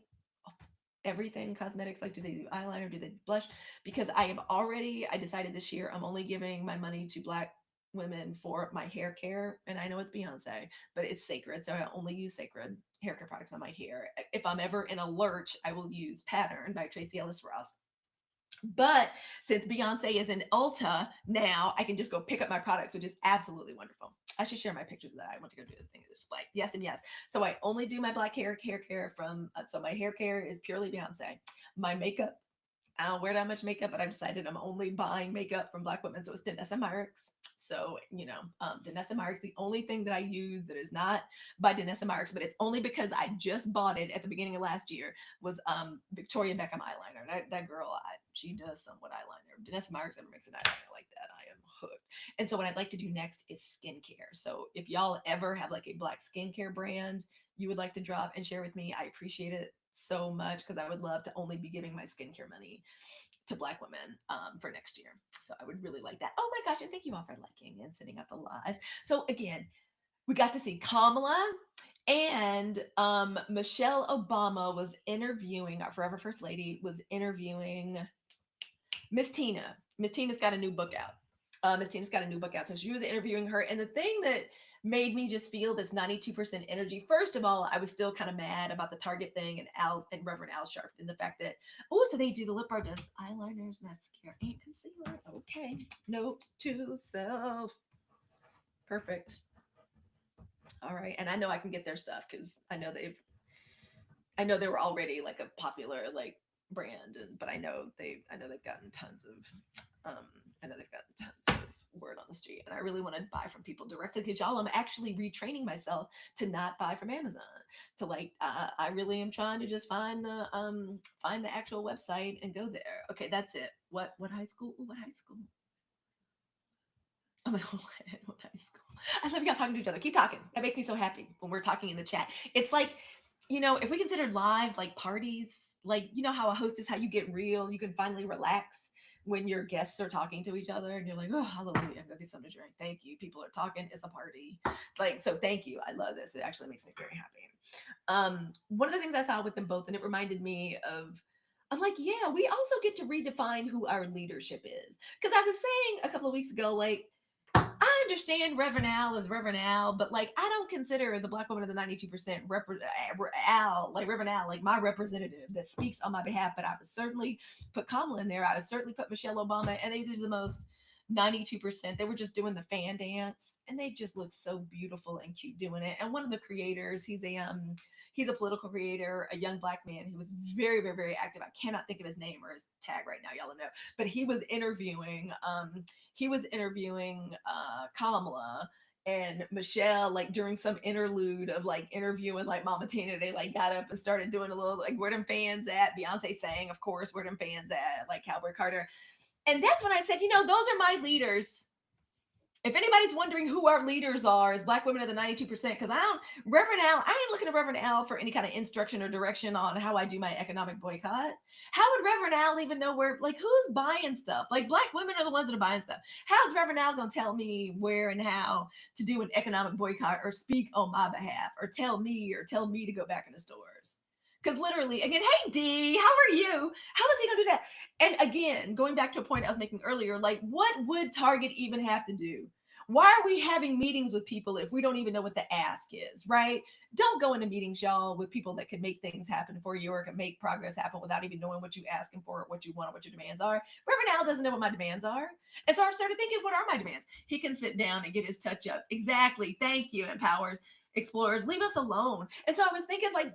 everything cosmetics? Like do they do eyeliner, do they blush? Because I decided this year I'm only giving my money to Black women for my hair care, and I know it's Beyonce, but it's sacred, so I only use sacred hair care products on my hair. If I'm ever in a lurch, I will use Pattern by Tracy Ellis Ross. But since Beyonce is in Ulta now, I can just go pick up my products, which is absolutely wonderful. I should share my pictures of that. I want to go do the thing. It's like yes and yes. So I only do my black hair care from. So my hair care is purely Beyonce. My makeup, I don't wear that much makeup, but I decided I'm only buying makeup from Black women. So it's Danessa Myricks. So, Danessa Myricks, the only thing that I use that is not by Danessa Myricks, but it's only because I just bought it at the beginning of last year, was Victoria Beckham eyeliner. That girl, she does somewhat eyeliner. Danessa Myricks ever makes an eyeliner like that, I am hooked. And so what I'd like to do next is skincare. So if y'all ever have like a Black skincare brand you would like to drop and share with me, I appreciate it so much because I would love to only be giving my skincare money to Black women for next year. So I would really like that. Oh my gosh, and thank you all for liking and sending out the lives. So again, we got to see Kamala and Michelle Obama was interviewing, our forever first lady was interviewing Miss Tina. Miss Tina's got a new book out. Miss Tina's got a new book out. So she was interviewing her. And the thing that made me just feel this 92% energy. First of all, I was still kind of mad about the Target thing and Reverend Al Sharpton, the fact that, oh, so they do the lip bar, does eyeliners, mascara, and concealer. Okay. Note to self. Perfect. All right. And I know I can get their stuff because I know they were already like a popular like brand, but I know they've gotten tons of I know they've gotten tons of word on the street, and I really want to buy from people directly because y'all, I'm actually retraining myself to not buy from Amazon. To like, I really am trying to just find the actual website and go there. Okay, that's it. What high school? Ooh, what high school? Oh my what high school? I love y'all talking to each other. Keep talking. That makes me so happy when we're talking in the chat. It's like, if we considered lives like parties, like how a host is how you get real, you can finally relax when your guests are talking to each other and you're like, oh, hallelujah, go get something to drink. Thank you. People are talking. It's a party. Like, so thank you. I love this. It actually makes me very happy. One of the things I saw with them both, and it reminded me of, I'm like, yeah, we also get to redefine who our leadership is. Because I was saying a couple of weeks ago, like, I understand Reverend Al is Reverend Al, but like I don't consider as a Black woman of the 92% Al, like Reverend Al, like my representative that speaks on my behalf. But I would certainly put Kamala in there. I would certainly put Michelle Obama, and they did the most 92%. They were just doing the fan dance and they just looked so beautiful and cute doing it. And one of the creators, he's a political creator, a young black man who was very, very, very active. I cannot think of his name or his tag right now, y'all know. But he was interviewing Kamala and Michelle, like during some interlude of like interviewing like Mama Tina, they like got up and started doing a little like where them fans at? Beyonce sang, of course, where them fans at? Like Cowboy Carter. And that's when I said, those are my leaders. If anybody's wondering who our leaders are as black women of the 92%, because Reverend Al, I ain't looking to Reverend Al for any kind of instruction or direction on how I do my economic boycott. How would Reverend Al even know where, like, who's buying stuff? Like, black women are the ones that are buying stuff. How's Reverend Al going to tell me where and how to do an economic boycott or speak on my behalf or tell me to go back in the stores? Because literally, again, hey D, how are you? How is he gonna do that? And again, going back to a point I was making earlier, like what would Target even have to do? Why are we having meetings with people if we don't even know what the ask is, right? Don't go into meetings, y'all, with people that can make things happen for you or can make progress happen without even knowing what you asking for, or what you want, or what your demands are. Reverend Al doesn't know what my demands are. And so I started thinking, what are my demands? He can sit down and get his touch up. Exactly. Thank you, Empowers, Explorers. Leave us alone. And so I was thinking, like,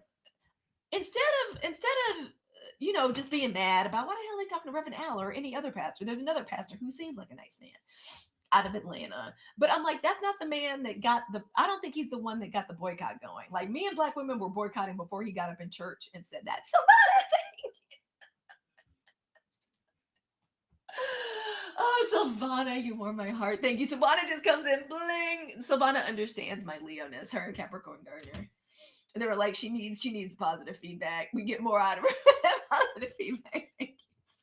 instead of just being mad about why the hell are they talking to Reverend Al or any other pastor. There's another pastor who seems like a nice man out of Atlanta. But I'm like, that's not the man that I don't think he's the one that got the boycott going. Like me and black women were boycotting before he got up in church and said that. So oh, Silvana, you warm my heart. Thank you. Silvana just comes in, bling. Silvana understands my Leoness, her Capricorn Gardner. And they were like, she needs positive feedback. We get more out of her positive feedback. Thank you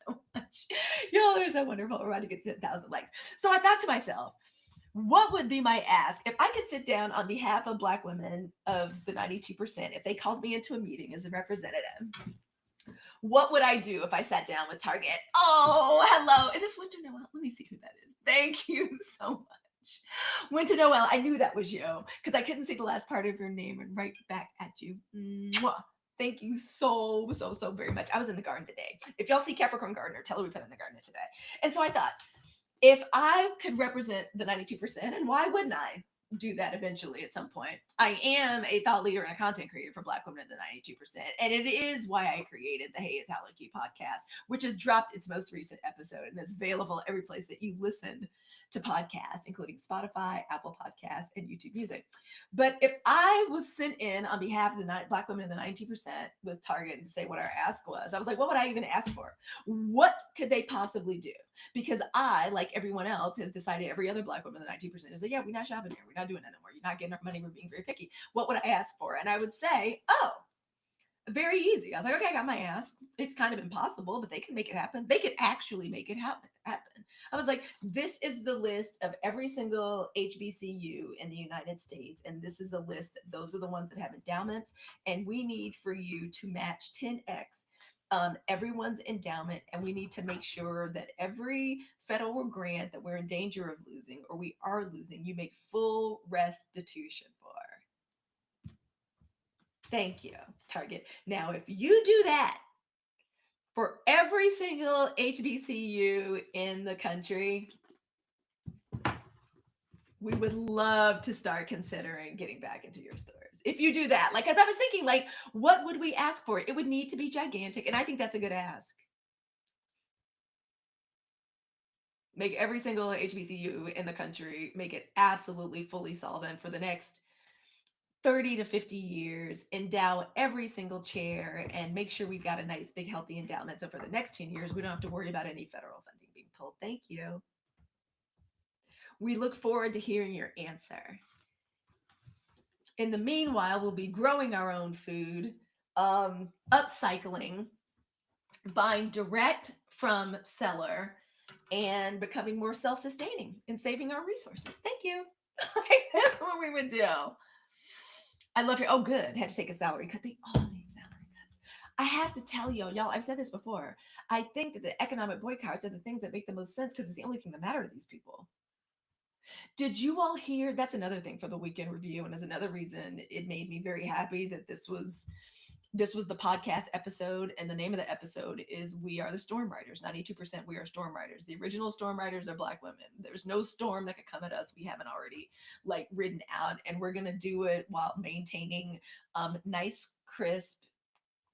so much. Y'all are so wonderful. We're about to get to 10,000 likes. So I thought to myself, what would be my ask if I could sit down on behalf of black women of the 92%, if they called me into a meeting as a representative? What would I do if I sat down with Target? Oh, hello. Is this Winter Noel? Let me see who that is. Thank you so much. Winter Noel, I knew that was you because I couldn't see the last part of your name and right back at you. Mwah. Thank you so very much. I was in the garden today. If y'all see Capricorn Gardener, tell her we put in the garden today. And so I thought, if I could represent the 92%, and why wouldn't I do that eventually at some point? I am a thought leader and a content creator for Black women in the 92%. And it is why I created the Hey, It's Alecky podcast, which has dropped its most recent episode and is available every place that you listen to podcasts, including Spotify, Apple Podcasts, and YouTube Music. But if I was sent in on behalf of the Black women in the 90% with Target to say what our ask was, I was like, what would I even ask for? What could they possibly do? Because I, like everyone else, has decided, every other black woman, the 90% is like, yeah, we're not shopping here. We're not doing that anymore. You're not getting our money. We're being very picky. What would I ask for? And I would say, oh, very easy. I was like, okay, I got my ask. It's kind of impossible, but they can make it happen. They could actually make it happen. I was like, this is the list of every single HBCU in the United States. And this is the list. Those are the ones that have endowments. And we need for you to match 10x everyone's endowment, and we need to make sure that every federal grant that we're in danger of losing or we are losing, you make full restitution for. Thank you, Target. Now, if you do that for every single HBCU in the country, we would love to start considering getting back into your stores. If you do that, like, as I was thinking, like, what would we ask for? It would need to be gigantic. And I think that's a good ask. Make every single HBCU in the country, make it absolutely fully solvent for the next 30 to 50 years, endow every single chair, and make sure we've got a nice, big, healthy endowment. So for the next 10 years, we don't have to worry about any federal funding being pulled. Thank you. We look forward to hearing your answer. In the meanwhile, we'll be growing our own food, upcycling, buying direct from seller, and becoming more self-sustaining and saving our resources. Thank you. That's what we would do. I love your, oh good, had to take a salary cut. They all need salary cuts. I have to tell y'all, I've said this before. I think that the economic boycotts are the things that make the most sense because it's the only thing that matter to these people. Did you all hear? That's another thing for the weekend review, and is another reason it made me very happy that this was This was the podcast episode, and the name of the episode is We Are the Storm Riders. 92% we are storm riders. The original storm riders are black women. There's no storm that could come at us we haven't already like ridden out, and we're gonna do it while maintaining nice, crisp,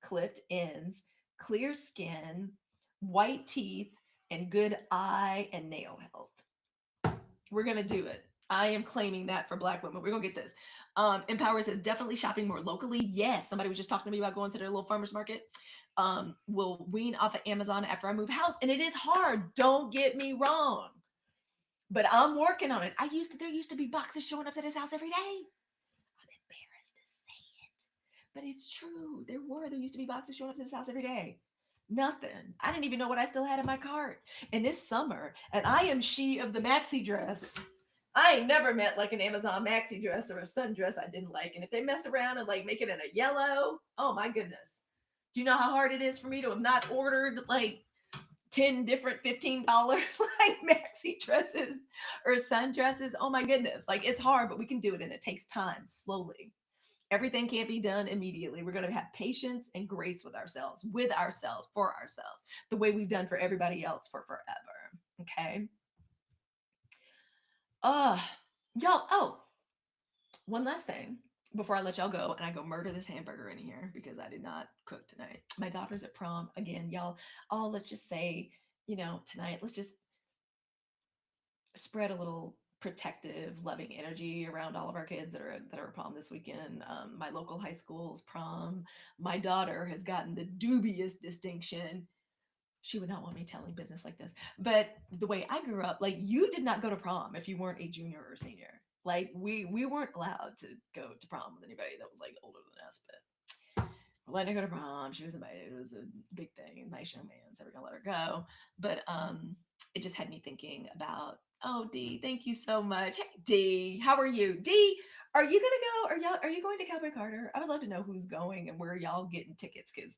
clipped ends, clear skin, white teeth, and good eye and nail health. We're gonna do it. I am claiming that for black women. We're gonna get this. Empower says definitely shopping more locally. Yes, somebody was just talking to me about going to their little farmers market. Will wean off of Amazon after I move house, and it is hard. Don't get me wrong, but I'm working on it. There used to be boxes showing up at his house every day. I'm embarrassed to say it, but it's true. There used to be boxes showing up at his house every day. Nothing. I didn't even know what I still had in my cart. And this summer, and I am she of the maxi dress. I ain't never met like an Amazon maxi dress or a sundress I didn't like. And if they mess around and like make it in a yellow, oh my goodness. Do you know how hard it is for me to have not ordered like 10 different $15 like maxi dresses or sundresses? Oh my goodness. Like it's hard, but we can do it and it takes time slowly. Everything can't be done immediately. We're going to have patience and grace with ourselves, for ourselves, the way we've done for everybody else for forever. Okay. Uh, y'all. Oh, one last thing before I let y'all go and I go murder this hamburger in here because I did not cook tonight. My daughter's at prom again, y'all. Oh, let's just say, tonight, let's just spread a little protective, loving energy around all of our kids that are prom this weekend. My local high school's prom. My daughter has gotten the dubious distinction. She would not want me telling business like this, but the way I grew up, like you did not go to prom if you weren't a junior or senior. Like we weren't allowed to go to prom with anybody that was like older than us. But we're letting her go to prom. She was invited. It was a big thing, nice young man, so we're gonna let her go. But it just had me thinking about, oh, D, thank you so much. Hey, D, how are you? D, are you gonna go? Are you going to Cowboy Carter? I would love to know who's going and where y'all getting tickets because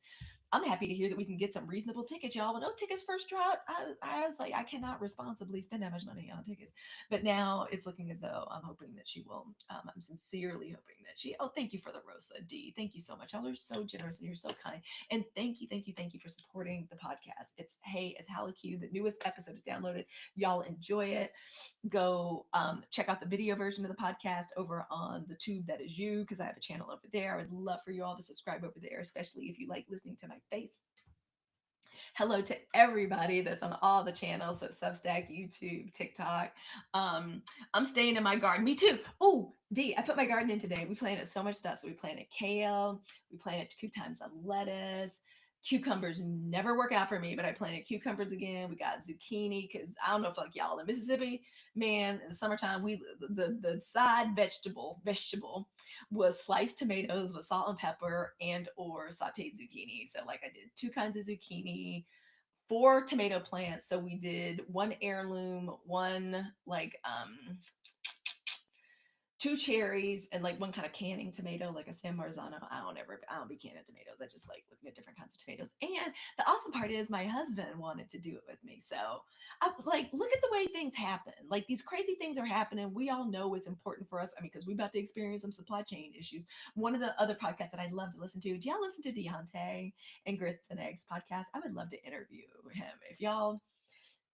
I'm happy to hear that we can get some reasonable tickets, y'all. When those tickets first dropped, I was like, I cannot responsibly spend that much money on tickets. But now it's looking as though I'm hoping that she will. I'm sincerely hoping that she. Oh, thank you for the Rosa D. Thank you so much. Y'all are so generous and you're so kind. And thank you for supporting the podcast. It's Halla Q. The newest episode is downloaded. Y'all enjoy it. Go check out the video version of the podcast over on the tube that is you, because I have a channel over there. I would love for you all to subscribe over there, especially if you like listening to my face. Hello to everybody that's on all the channels, so Substack, YouTube, TikTok. I'm staying in my garden. Me too. Oh, D, I put my garden in today. We planted so much stuff. So we planted kale, we planted 2 times of lettuce. Cucumbers never work out for me, but I planted cucumbers again. We got zucchini because I don't know if like y'all in Mississippi, man, in the summertime, the side vegetable was sliced tomatoes with salt and pepper and or sauteed zucchini. So like I did 2 kinds of zucchini, 4 tomato plants. So we did one heirloom, one like 2 cherries, and like one kind of canning tomato, like a San Marzano. I don't be canning tomatoes. I just like looking at different kinds of tomatoes. And the awesome part is my husband wanted to do it with me. So I was like, look at the way things happen. Like these crazy things are happening. We all know it's important for us. I mean, because we're about to experience some supply chain issues. One of the other podcasts that I love to listen to, do y'all listen to Deontay and Grits and Eggs podcast? I would love to interview him. If y'all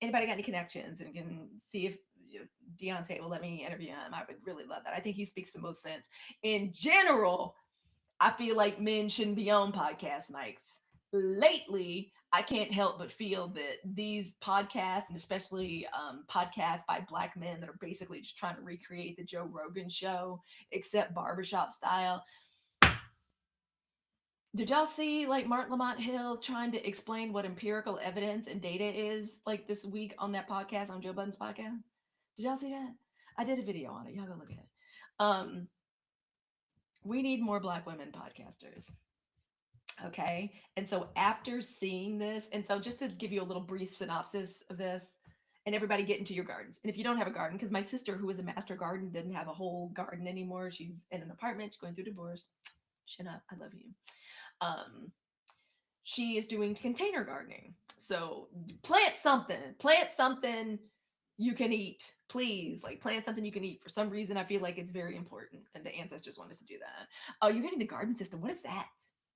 anybody got any connections and can see if Deontay will let me interview him, I would really love that. I think he speaks the most sense. In general, I feel like men shouldn't be on podcast mics. Lately, I can't help but feel that these podcasts, and especially podcasts by Black men that are basically just trying to recreate the Joe Rogan show, except barbershop style. Did y'all see like Martin Lamont Hill trying to explain what empirical evidence and data is like this week on that podcast, on Joe Budden's podcast? Did y'all see that? I did a video on it. Y'all go look at it. Um, we need more Black women podcasters. Okay. And so after seeing this, and so just to give you a little brief synopsis of this, and everybody get into your gardens. And if you don't have a garden, because my sister, who is a master garden, didn't have a whole garden anymore. She's in an apartment, she's going through divorce. Shut up. I love you. Um, she is doing container gardening. So plant something you can eat, please. Like plant something you can eat. For some reason, I feel like it's very important, and the ancestors want us to do that. Oh, you're getting the garden system. What is that?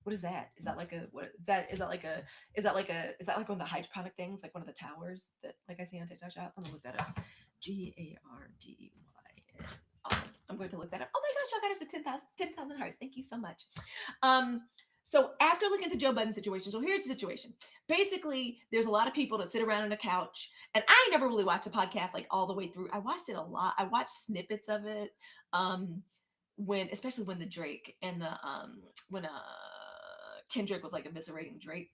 What is that? Is that like a what is that? Is that like a is that like a is that like one of the hydroponic things, like one of the towers that like I see on TikTok shop? I'm gonna look that up. GARDYN. Awesome. I'm going to look that up. Oh my gosh, y'all got us to 10,000 hearts. Thank you so much. Um, so after looking at the Joe Budden situation, so here's the situation. Basically, there's a lot of people that sit around on a couch, and I never really watched a podcast like all the way through. I watched it a lot. I watched snippets of it. Um, when especially when the Drake and the when Kendrick was like eviscerating Drake.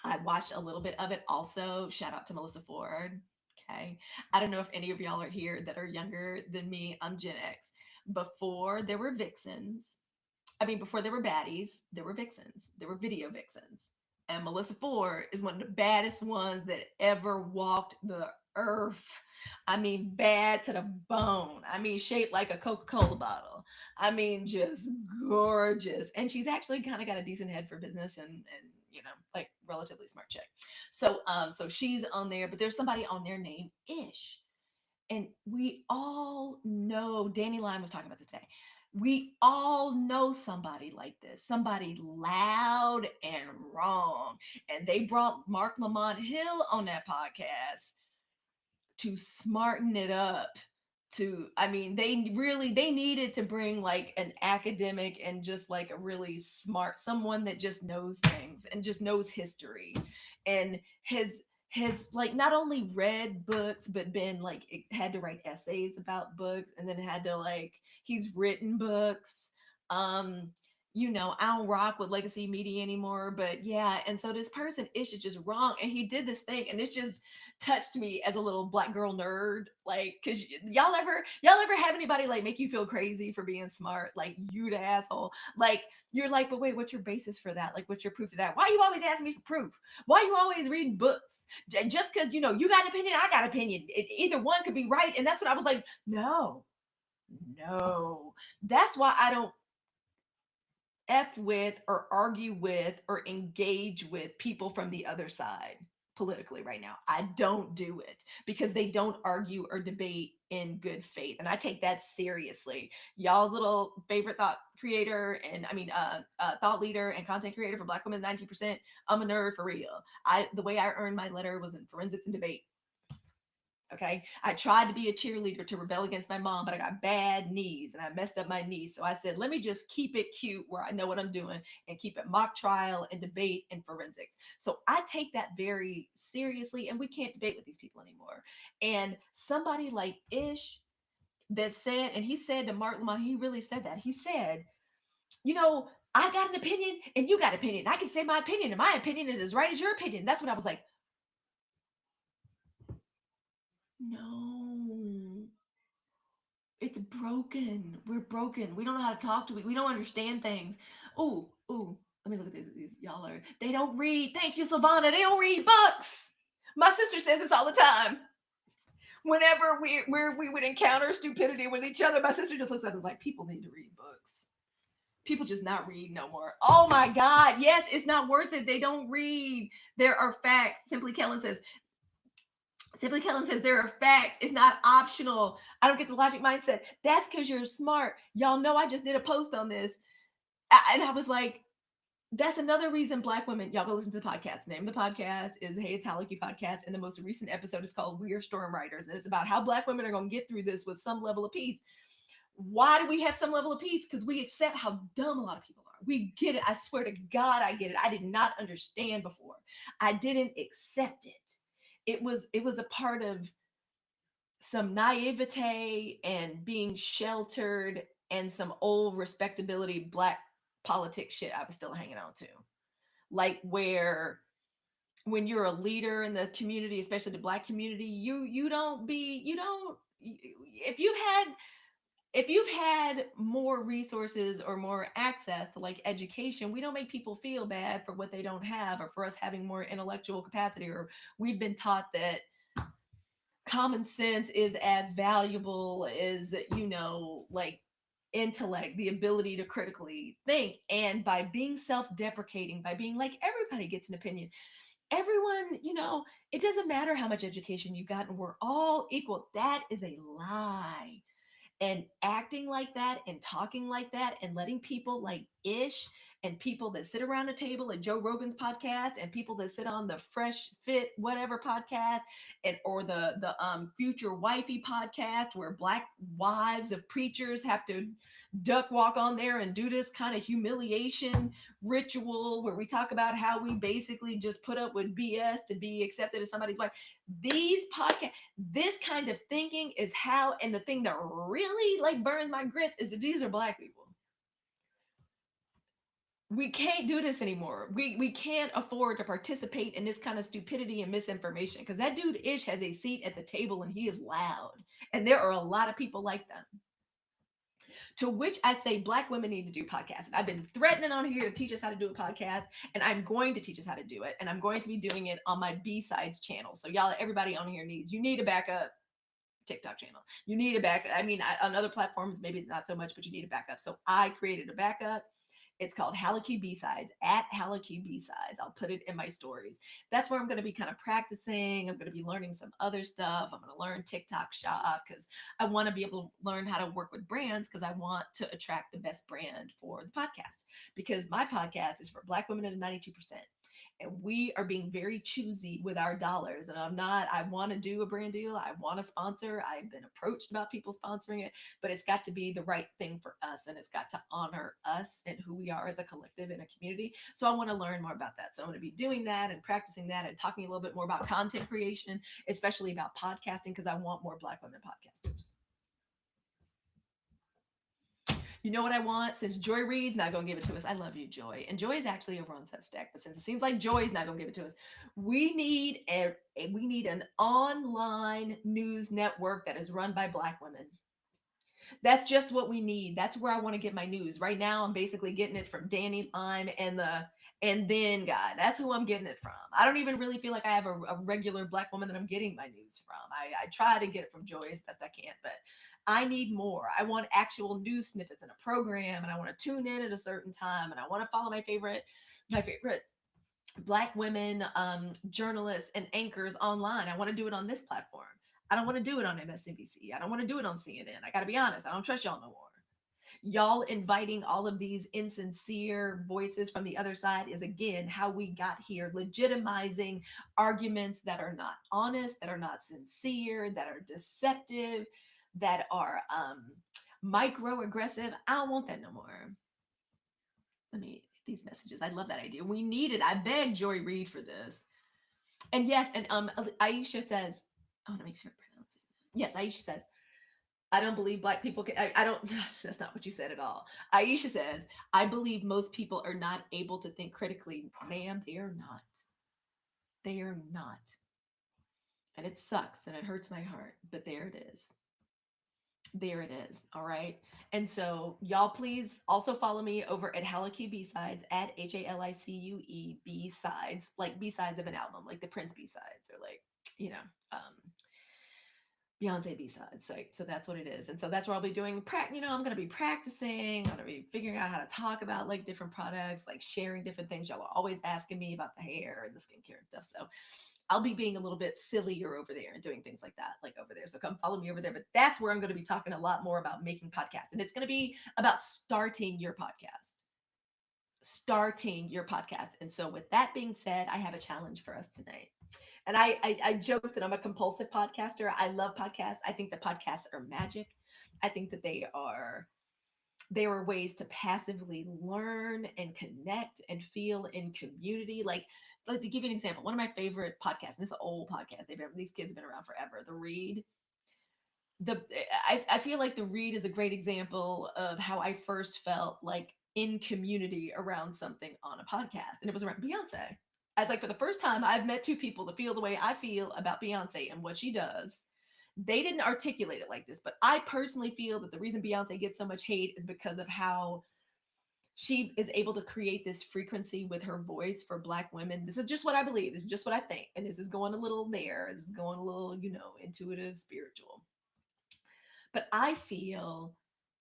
I watched a little bit of it also. Shout out to Melissa Ford. Okay. I don't know if any of y'all are here that are younger than me. I'm Gen X. Before there were vixens, I mean, before there were baddies, there were vixens. There were video vixens. And Melissa Ford is one of the baddest ones that ever walked the earth. I mean, bad to the bone. I mean, shaped like a Coca Cola bottle. I mean, just gorgeous. And she's actually kind of got a decent head for business and like relatively smart chick. So she's on there, but there's somebody on there named Ish. And we all know, Danny Lyme was talking about this today. We all know somebody like this, somebody loud and wrong. And they brought Mark Lamont Hill on that podcast to smarten it up. I mean, they needed to bring like an academic and just like a really smart someone that just knows things and just knows history and has like not only read books but been like had to write essays about books, and then had to like he's written books. I don't rock with legacy media anymore, but yeah. And so this person is just wrong, and he did this thing, and it's just touched me as a little black girl nerd. Like, cause y'all ever have anybody like make you feel crazy for being smart? Like, you the asshole. Like, you're like, but wait, what's your basis for that? Like, what's your proof of that? Why are you always asking me for proof? Why are you always reading books? Just because you got an opinion, I got an opinion. Either one could be right. And that's what I was like, no, no. That's why I don't F with or argue with or engage with people from the other side politically right now. I don't do it because they don't argue or debate in good faith. And I take that seriously. Y'all's little favorite thought creator and thought leader and content creator for Black women 19%. I'm a nerd for real. The way I earned my letter was in forensics and debate. Okay. I tried to be a cheerleader to rebel against my mom, but I got bad knees and I messed up my knees. So I said, let me just keep it cute where I know what I'm doing and keep it mock trial and debate and forensics. So I take that very seriously, and we can't debate with these people anymore. And somebody like Ish that said, and he said to Mark Lamont, he really said that. He said, I got an opinion and you got an opinion. I can say my opinion, and my opinion is as right as your opinion. That's what I was like, no, it's broken. We're broken. We don't know how to talk to it. We don't understand things. Ooh, ooh. Let me look at these. Y'all are. They don't read. Thank you, Savannah. They don't read books. My sister says this all the time. Whenever we would encounter stupidity with each other, my sister just looks at us like, people need to read books. People just not read no more. Oh my God. Yes, it's not worth it. They don't read. There are facts. Simply Kellen says there are facts. It's not optional. I don't get the logic mindset. That's because you're smart. Y'all know I just did a post on this. And I was like, that's another reason Black women, y'all go listen to the podcast. The name of the podcast is Hey, It's Holicky Podcast. And the most recent episode is called We Are Storm Riders. And it's about how Black women are going to get through this with some level of peace. Why do we have some level of peace? Because we accept how dumb a lot of people are. We get it. I swear to God, I get it. I did not understand before. I didn't accept it. It was a part of some naivete and being sheltered and some old respectability black politics shit I was still hanging on to. Like, where when you're a leader in the community, especially the black community, you don't be you don't if you've had more resources or more access to like education, we don't make people feel bad for what they don't have, or for us having more intellectual capacity, or we've been taught that common sense is as valuable as like intellect, the ability to critically think. And by being self-deprecating, by being like, everybody gets an opinion, everyone, it doesn't matter how much education you got and we're all equal, that is a lie. And acting like that and talking like that and letting people like Ish and people that sit around a table at Joe Rogan's podcast and people that sit on the Fresh Fit whatever podcast and or the Future Wifey podcast where black wives of preachers have to duck walk on there and do this kind of humiliation ritual where we talk about how we basically just put up with BS to be accepted as somebody's wife. These podcasts, this kind of thinking is how, and the thing that really like burns my grits is that these are black people. We can't do this anymore. We can't afford to participate in this kind of stupidity and misinformation because that dude Ish has a seat at the table and he is loud. And there are a lot of people like them. To which I say black women need to do podcasts. And I've been threatening on here to teach us how to do a podcast, and I'm going to teach us how to do it. And I'm going to be doing it on my B-Sides channel. So y'all, everybody on here you need a backup TikTok channel. You need a backup. I mean, on other platforms, maybe not so much, but you need a backup. So I created a backup. It's called Halaky B-Sides, at Halaky B-Sides. I'll put it in my stories. That's where I'm going to be kind of practicing. I'm going to be learning some other stuff. I'm going to learn TikTok shop because I want to be able to learn how to work with brands because I want to attract the best brand for the podcast. Because my podcast is for Black women at 92%. And we are being very choosy with our dollars. And I want to do a brand deal. I want to sponsor. I've been approached about people sponsoring it, but it's got to be the right thing for us. And it's got to honor us and who we are as a collective in a community. So I want to learn more about that. So I'm going to be doing that and practicing that and talking a little bit more about content creation, especially about podcasting, because I want more Black women podcasters. You know what I want? Since Joy Reid's not going to give it to us, I love you, Joy. And Joy is actually over on Substack, but since it seems like Joy's not going to give it to us, we need an online news network that is run by Black women. That's just what we need. That's where I want to get my news. Right now, I'm basically getting it from Danny Lime and then guy. That's who I'm getting it from. I don't even really feel like I have a regular Black woman that I'm getting my news from. I try to get it from Joy as best I can, but I need more. I want actual news snippets in a program, and I want to tune in at a certain time, and I want to follow my favorite Black women journalists and anchors online. I want to do it on this platform. I don't want to do it on MSNBC. I don't want to do it on CNN. I got to be honest. I don't trust y'all no more. Y'all inviting all of these insincere voices from the other side is again how we got here, legitimizing arguments that are not honest, that are not sincere, that are deceptive, that are microaggressive. I don't want that no more. Let me these messages. I love that idea. We need it. I beg Joy Reid for this. And yes, and Aisha says, I want to make sure I pronounce it. Yes, Aisha says, I don't believe black people can. I don't. That's not what you said at all. Aisha says, I believe most people are not able to think critically. Ma'am, they are not. They are not. And it sucks and it hurts my heart, but there it is. There it is. All right. And so, y'all, please also follow me over at Halaky B Sides at HALICUE B Sides, like B Sides of an album, like the Prince B Sides, or like, you know, um, Beyonce B-sides. So that's what it is. And so that's where I'll be doing I'm going to be practicing. I'm going to be figuring out how to talk about like different products, like sharing different things. Y'all are always asking me about the hair and the skincare and stuff. So I'll be being a little bit sillier over there and doing things like that, like over there. So come follow me over there. But that's where I'm going to be talking a lot more about making podcasts. And it's going to be about starting your podcast. Starting your podcast. And so with that being said, I have a challenge for us tonight. And I joke that I'm a compulsive podcaster. I love podcasts. I think that podcasts are magic. I think that they are ways to passively learn and connect and feel in community. Like to give you an example, one of my favorite podcasts, and it's an old podcast. These kids have been around forever. The Read. I feel like the Read is a great example of how I first felt like in community around something on a podcast, and it was around Beyonce. As like for the first time, I've met two people that feel the way I feel about Beyonce and what she does. They didn't articulate it like this, but I personally feel that the reason Beyonce gets so much hate is because of how she is able to create this frequency with her voice for Black women. This is just what I believe. This is just what I think. And this is going a little there. This is going a little, intuitive, spiritual. But I feel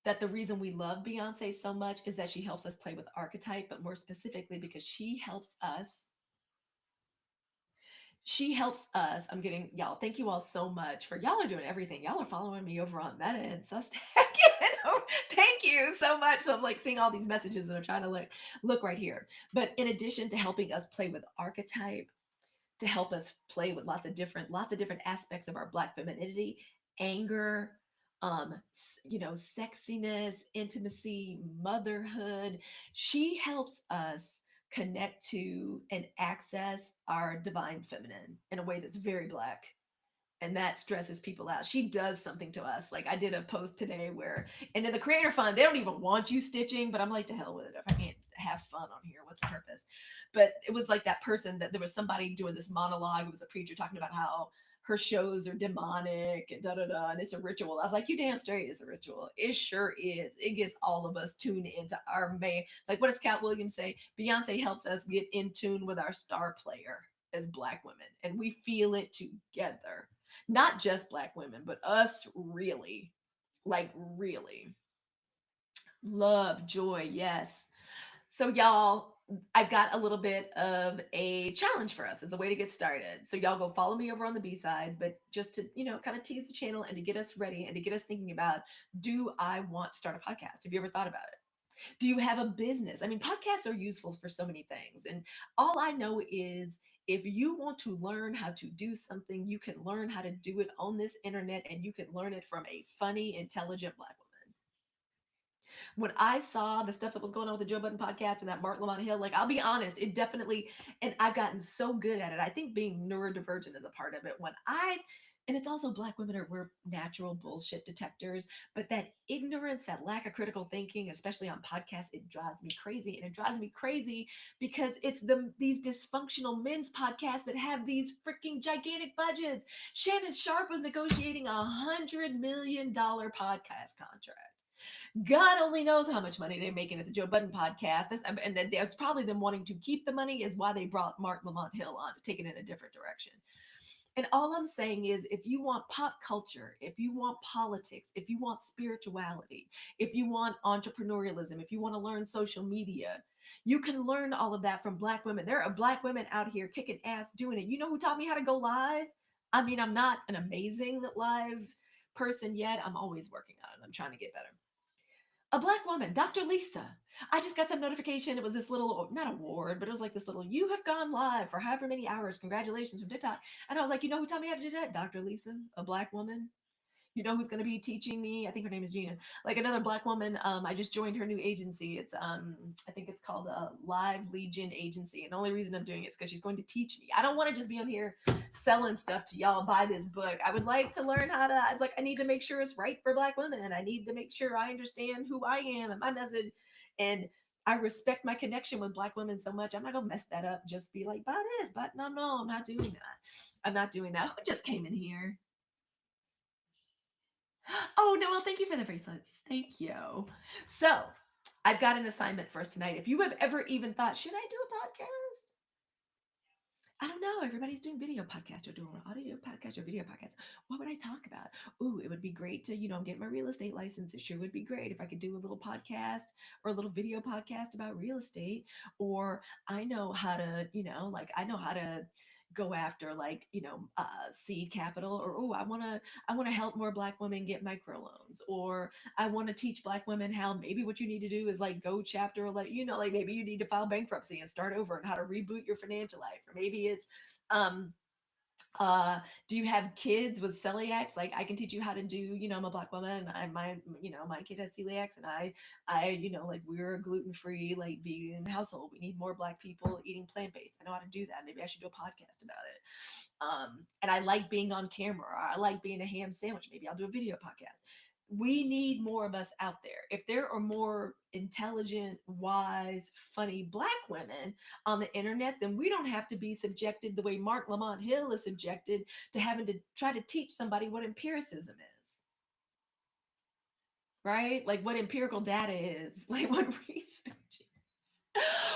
that the reason we love Beyonce so much is that she helps us play with archetype, but more specifically because she helps us She helps us. I'm getting y'all. Thank you all so much for y'all are doing everything. Y'all are following me over on Meta and Substack. Thank you so much. So I'm like seeing all these messages and I'm trying to look right here. But in addition to helping us play with archetype, to help us play with lots of different aspects of our black femininity, anger, sexiness, intimacy, motherhood. She helps us connect to and access our divine feminine in a way that's very black, and that stresses people out. She does something to us. Like I did a post today where, and in the creator fund, they don't even want you stitching, but I'm like, to hell with it. If I can't have fun on here, what's the purpose? But it was like that person that there was somebody doing this monologue. It was a preacher talking about how her shows are demonic and da da da, and it's a ritual. I was like, you damn straight, it's a ritual. It sure is. It gets all of us tuned into our main. Like, what does Cat Williams say? Beyonce helps us get in tune with our star player as Black women, and we feel it together. Not just Black women, but us really, like really. Love, joy, yes. So, y'all, I've got a little bit of a challenge for us as a way to get started. So, y'all go follow me over on the B sides, but just to, kind of tease the channel and to get us ready and to get us thinking about, do I want to start a podcast? Have you ever thought about it? Do you have a business? I mean, podcasts are useful for so many things. And all I know is if you want to learn how to do something, you can learn how to do it on this internet and you can learn it from a funny, intelligent Black woman. When I saw the stuff that was going on with the Joe Budden podcast and that Mark Lamont Hill, like I'll be honest, it definitely, and I've gotten so good at it. I think being neurodivergent is a part of it. And it's also Black women we're natural bullshit detectors, but that ignorance, that lack of critical thinking, especially on podcasts, it drives me crazy. And it drives me crazy because it's these dysfunctional men's podcasts that have these freaking gigantic budgets. Shannon Sharp was negotiating $100 million podcast contract. God only knows how much money they're making at the Joe Budden podcast. And that's probably them wanting to keep the money is why they brought Mark Lamont Hill on to take it in a different direction. And all I'm saying is if you want pop culture, if you want politics, if you want spirituality, if you want entrepreneurialism, if you want to learn social media, you can learn all of that from Black women. There are Black women out here kicking ass doing it. You know who taught me how to go live? I mean, I'm not an amazing live person yet. I'm always working on it. I'm trying to get better. A Black woman, Dr. Lisa. I just got some notification. It was this little, not award, but it was like this little, you have gone live for however many hours. Congratulations from TikTok. And I was like, you know who taught me how to do that? Dr. Lisa, a Black woman. You know who's going to be teaching me? I think her name is Gina. Like another Black woman. I just joined her new agency. It's I think it's called a Live Legion Agency. And the only reason I'm doing it is because she's going to teach me. I don't want to just be on here selling stuff to y'all. Buy this book. I would like to learn how to. It's like I need to make sure it's right for Black women, and I need to make sure I understand who I am and my message. And I respect my connection with Black women so much. I'm not gonna mess that up. Just be like, buy this, but no, I'm not doing that. I'm not doing that. Who just came in here? Oh, no, well, thank you for the bracelets. Thank you. So, I've got an assignment for us tonight. If you have ever even thought, should I do a podcast? I don't know. Everybody's doing video podcast or doing audio podcast or video podcast. What would I talk about? Ooh, it would be great to, get my real estate license. It sure would be great if I could do a little podcast or a little video podcast about real estate. Or I know how to, I know how to go after seed capital, or oh, I want to help more Black women get microloans, or I want to teach Black women how maybe what you need to do is like go chapter, like maybe you need to file bankruptcy and start over and how to reboot your financial life. Or maybe it's um uh do you have kids with celiacs? Like I can teach you how to do, I'm a Black woman and my kid has celiacs, and I like we're a gluten-free like vegan household. We need more Black people eating plant-based. I know how to do that. Maybe I should do a podcast about it. And I like being on camera. I like being a ham sandwich. Maybe I'll do a video podcast. We need more of us out there. If there are more intelligent, wise, funny Black women on the internet, then we don't have to be subjected the way Mark Lamont Hill is subjected to having to try to teach somebody what empiricism is, right? Like what empirical data is, like what research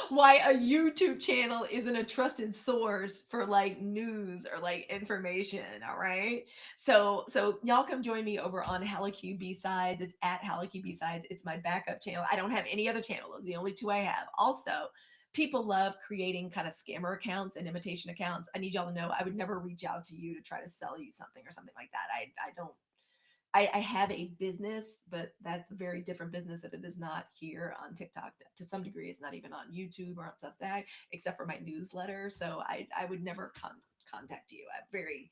why a YouTube channel isn't a trusted source for like news or like information. All right. So y'all come join me over on HalloQ B-Sides. It's at HalloQ B-Sides. It's my backup channel. I don't have any other channel. Those are the only two I have. Also, people love creating kind of scammer accounts and imitation accounts. I need y'all to know I would never reach out to you to try to sell you something or something like that. I don't. I have a business, but that's a very different business that it is not here on TikTok. To some degree, it's not even on YouTube or on Substack, except for my newsletter. So I would never contact you. I have very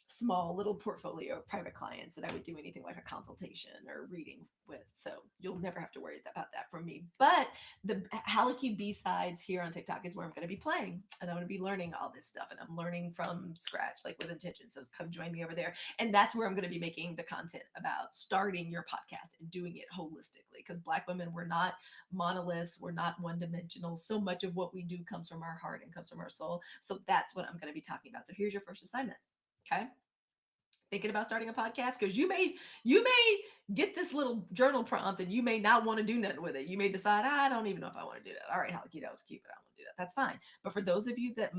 small little portfolio of private clients that I would do anything like a consultation or reading with. So you'll never have to worry about that from me. But the Hallicube B-sides here on TikTok is where I'm going to be playing. And I'm going to be learning all this stuff. And I'm learning from scratch, like with intention. So come join me over there. And that's where I'm going to be making the content about starting your podcast and doing it holistically. Because Black women, we're not monoliths. We're not one dimensional. So much of what we do comes from our heart and comes from our soul. So that's what I'm going to be talking about. So here's your first assignment. Okay. Thinking about starting a podcast, because you may get this little journal prompt and you may not want to do nothing with it. You may decide, I don't even know if I want to do that. All right, Hallicube, that was cute, but I don't want to do that. That's fine. But for those of you that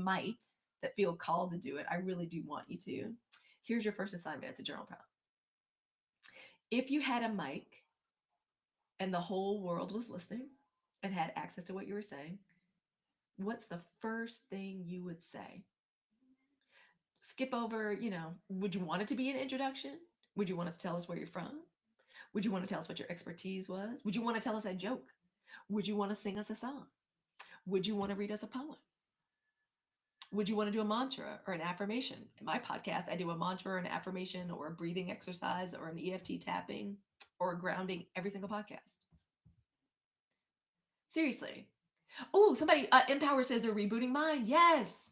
feel called to do it, I really do want you to. Here's your first assignment. It's a journal prompt. If you had a mic and the whole world was listening and had access to what you were saying, what's the first thing you would say? Skip over, would you want it to be an introduction? Would you want to tell us where you're from? Would you want to tell us what your expertise was? Would you want to tell us a joke? Would you want to sing us a song? Would you want to read us a poem? Would you want to do a mantra or an affirmation? In my podcast, I do a mantra or an affirmation or a breathing exercise or an EFT tapping or grounding every single podcast. Seriously. Oh, somebody, Empower says they're rebooting mine. Yes.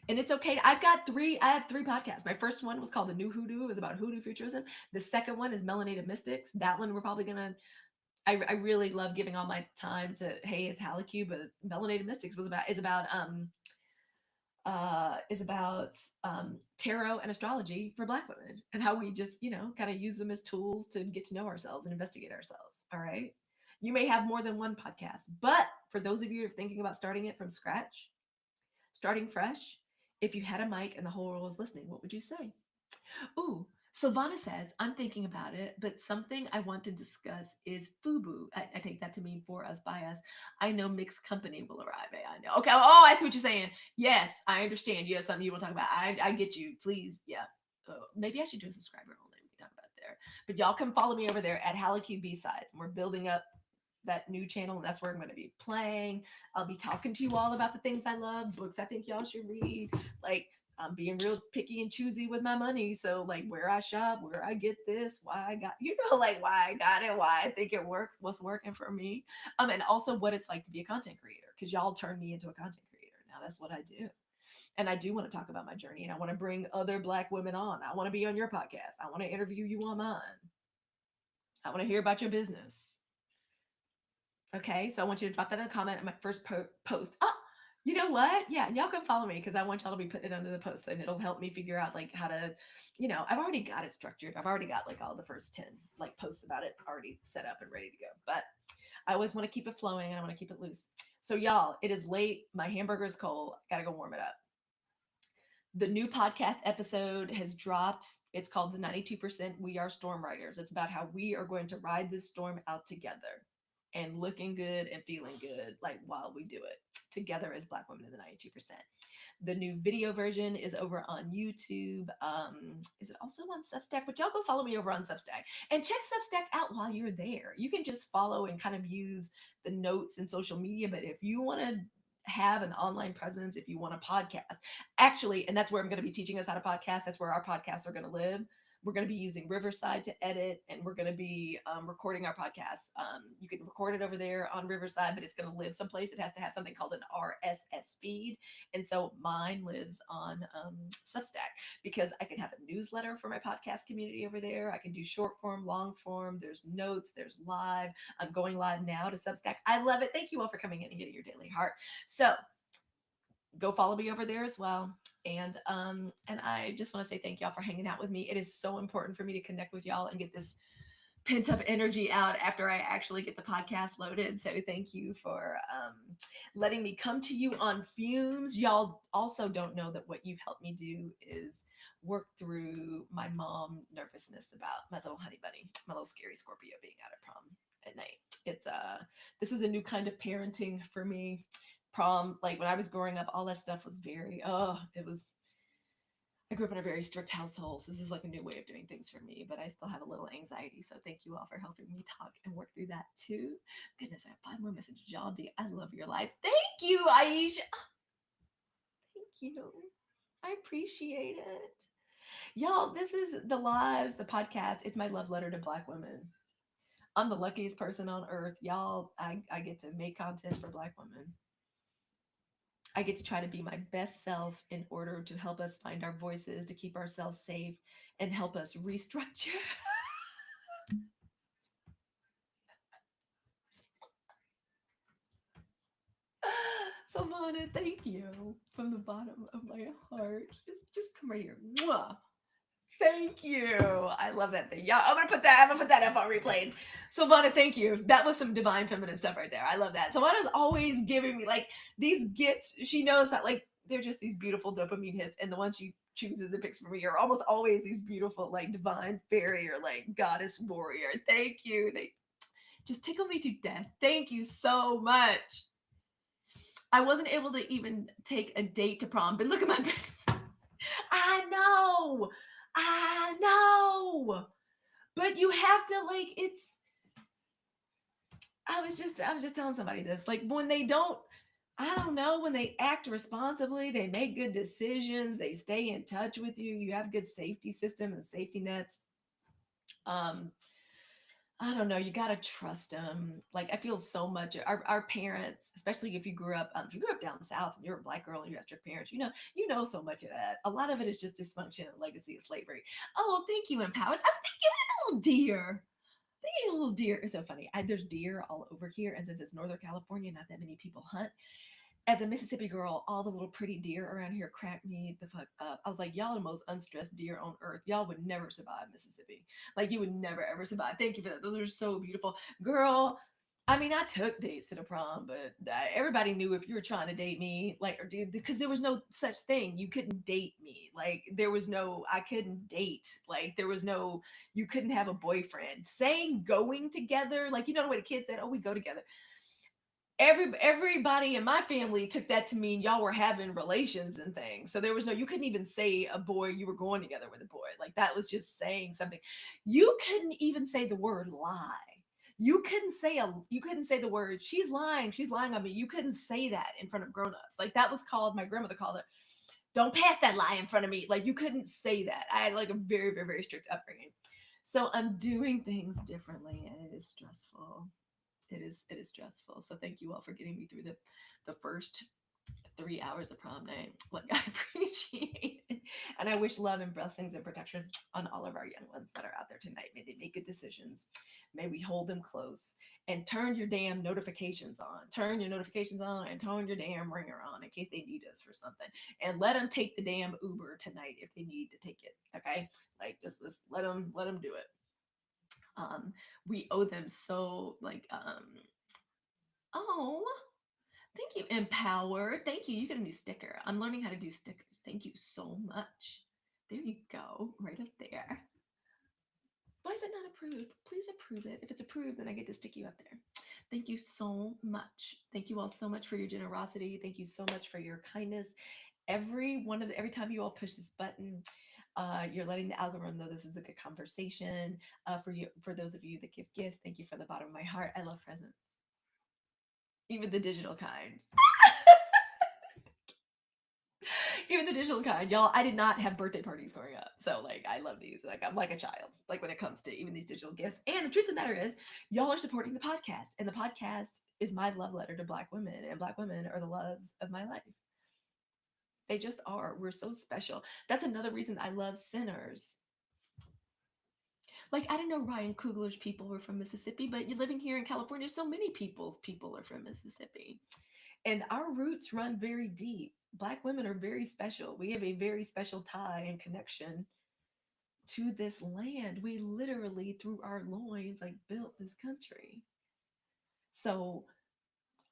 And it's okay. I have three podcasts. My first one was called The New Hoodoo. It was about hoodoo futurism. The second one is Melanated Mystics. That one we're probably going to, I really love giving all my time to, hey, it's Hallicube, but Melanated Mystics is about tarot and astrology for Black women and how we just, kind of use them as tools to get to know ourselves and investigate ourselves. All right. You may have more than one podcast, but for those of you who are thinking about starting it from scratch, starting fresh, if you had a mic and the whole world was listening, what would you say? Ooh, Silvana says, I'm thinking about it, but something I want to discuss is FUBU. I take that to mean for us, by us. I know mixed company will arrive. I know. Okay. Oh, I see what you're saying. Yes, I understand. You have something you want to talk about. I get you. Please. Yeah. Maybe I should do a subscriber only. We can talk about it there. But y'all come follow me over there at Hallicube B-sides. We're building up that new channel, and that's where I'm going to be playing. I'll be talking to you all about the things I love, books I think y'all should read. Like, I'm being real picky and choosy with my money. So, like, where I shop, where I get this, why I got, like, why I got it, why I think it works, what's working for me. And also what it's like to be a content creator, because y'all turned me into a content creator. Now that's what I do. And I do want to talk about my journey, and I want to bring other Black women on. I want to be on your podcast. I want to interview you on mine. I want to hear about your business. Okay, so I want you to drop that in a comment on my first post. Oh, you know what? Yeah, y'all can follow me because I want y'all to be putting it under the post, and it'll help me figure out like how to, I've already got it structured. I've already got like all the first 10 like posts about it already set up and ready to go. But I always want to keep it flowing and I want to keep it loose. So y'all, it is late. My hamburger is cold. Gotta go warm it up. The new podcast episode has dropped. It's called The 92% We Are Storm Riders. It's about how we are going to ride this storm out together and looking good and feeling good, like while we do it together as Black women in the 92%. The new video version is over on YouTube. Is it also on Substack? But y'all go follow me over on Substack and check Substack out while you're there. You can just follow and kind of use the notes and social media. But if you want to have an online presence, if you want a podcast, actually, and that's where I'm going to be teaching us how to podcast. That's where our podcasts are going to live. We're going to be using Riverside to edit, and we're going to be recording our podcast. You can record it over there on Riverside, but it's going to live someplace. It has to have something called an RSS feed. And so mine lives on Substack because I can have a newsletter for my podcast community over there. I can do short form, long form. There's notes, there's live. I'm going live now to Substack. I love it. Thank you all for coming in and getting your daily heart. So go follow me over there as well. And I just want to say thank y'all for hanging out with me. It is so important for me to connect with y'all and get this pent up energy out after I actually get the podcast loaded. So thank you for letting me come to you on fumes. Y'all also don't know that what you've helped me do is work through my mom nervousness about my little honey bunny, my little scary Scorpio being out at prom at night. It's this is a new kind of parenting for me. prom, like when I was growing up, all that stuff was very, it was, I grew up in a very strict household. So this is like a new way of doing things for me, but I still have a little anxiety. So thank you all for helping me talk and work through that too. Goodness, I have 5 more messages. Y'all be, I love your life. Thank you, Aisha. Thank you. I appreciate it. Y'all, this is the lives, the podcast. It's my love letter to Black women. I'm the luckiest person on earth. Y'all, I get to make content for Black women. I get to try to be my best self in order to help us find our voices, to keep ourselves safe, and help us restructure. Savannah, thank you from the bottom of my heart. Just come right here. Mwah. Thank you. I love that thing. Yeah, I'm gonna put that up on replays. Savannah, thank you. That was some divine feminine stuff right there. I love that. Savannah's always giving me like these gifts. She knows that like they're just these beautiful dopamine hits, and the ones she chooses and picks for me are almost always these beautiful like divine fairy or like goddess warrior. Thank you. They just tickle me to death. Thank you so much. I wasn't able to even take a date to prom, but look at my pictures. I know. I know. But you have to like it's I was just telling somebody this. Like when they don't I don't know, when they act responsibly, they make good decisions, they stay in touch with you, you have good safety system and safety nets. Um I don't know. You gotta trust them. Like I feel so much. Our parents, especially if you grew up down south and you're a Black girl and you have strict parents, you know so much of that. A lot of it is just dysfunction and legacy of slavery. Oh, thank you, Empowered. Oh, thank you, little deer. Thank you, little deer. It's so funny. There's deer all over here, and since it's Northern California, not that many people hunt. As a Mississippi girl, all the little pretty deer around here crack me the fuck up. I was like, y'all are the most unstressed deer on earth. Y'all would never survive Mississippi. Like you would never ever survive. Thank you for that. Those are so beautiful, girl. I mean, I took dates to the prom, but everybody knew if you were trying to date me, like, or dude, because there was no such thing. You couldn't date me. Like, there was no, I couldn't date. Like, there was no, you couldn't have a boyfriend. Saying going together, like, you know the way the kids said, oh, we go together, everybody in my family took that to mean y'all were having relations and things. So there was no, you couldn't even say a boy, you were going together with a boy. Like that was just saying something. You couldn't even say the word lie. You couldn't say the word she's lying on me. You couldn't say that in front of grown-ups. Like that was called, my grandmother called it, don't pass that lie in front of me. Like you couldn't say that. I had like a very, very, very strict upbringing. So I'm doing things differently and it is stressful. It is stressful. So thank you all for getting me through the first 3 hours of prom night. Like I appreciate it. And I wish love and blessings and protection on all of our young ones that are out there tonight. May they make good decisions. May we hold them close and turn your damn notifications on. Turn your notifications on and turn your damn ringer on in case they need us for something. And let them take the damn Uber tonight if they need to take it. Okay. Like just let them do it. um we owe them so like oh, thank you, Empower. Thank you. You get a new sticker. I'm learning how to do stickers. Thank you so much. There you go, right up there. Why is it not approved? Please approve it. If it's approved, then I get to stick you up there. Thank you so much. Thank you all so much for your generosity. Thank you so much for your kindness. Every time you all push this button, you're letting the algorithm know this is a good conversation. For those of you that give gifts, thank you from the bottom of my heart. I love presents, even the digital kinds. Even the digital kind, y'all. I did not have birthday parties growing up, so like I love these. Like I'm like a child. Like when it comes to even these digital gifts. And the truth of the matter is, y'all are supporting the podcast, and the podcast is my love letter to Black women, and Black women are the loves of my life. They just are. We're so special. That's another reason I love Sinners. Like I didn't know Ryan Coogler's people were from Mississippi, but you're living here in California, so many people's people are from Mississippi. And our roots run very deep. Black women are very special. We have a very special tie and connection to this land. We literally, through our loins, like built this country. So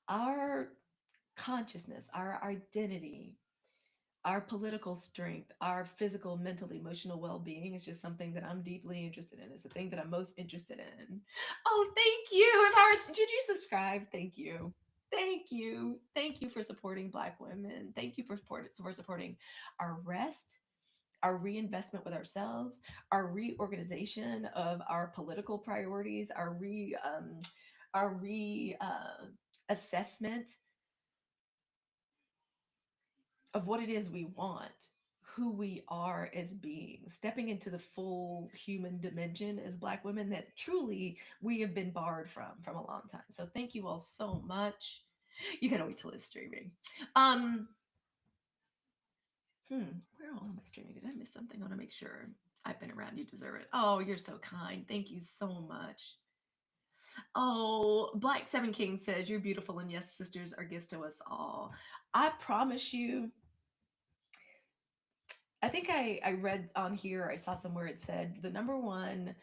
our consciousness, our identity, our political strength, our physical, mental, emotional well-being is just something that I'm deeply interested in. It's the thing that I'm most interested in. Oh, thank you. If I was, did you subscribe? Thank you. Thank you. Thank you for supporting Black women. Thank you for supporting our rest, our reinvestment with ourselves, our reorganization of our political priorities, our re assessment of what it is we want, who we are as beings, stepping into the full human dimension as Black women that truly we have been barred from a long time. So thank you all so much. You gotta wait till it's streaming. Um, where all am I streaming? Did I miss something? I want to make sure. I've been around. You deserve it. Oh, you're so kind. Thank you so much. Oh, Black Seven Kings says you're beautiful, and yes, sisters are gifts to us all. I promise you, I think I read on here, I saw somewhere it said the number one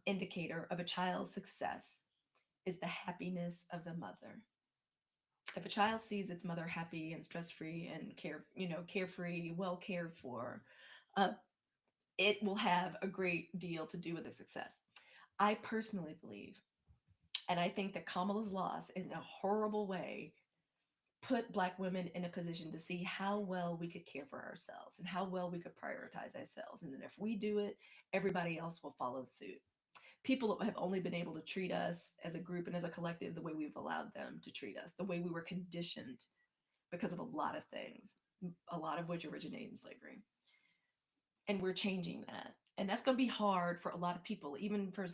indicator of a child's success is the happiness of the mother. If a child sees its mother happy and stress free and carefree, well cared for, uh, it will have a great deal to do with its success. I personally believe, and I think that Kamala's loss in a horrible way put Black women in a position to see how well we could care for ourselves and how well we could prioritize ourselves. And then if we do it, everybody else will follow suit. People have only been able to treat us as a group and as a collective the way we've allowed them to treat us, the way we were conditioned because of a lot of things, a lot of which originate in slavery. And we're changing that. And that's going to be hard for a lot of people, even for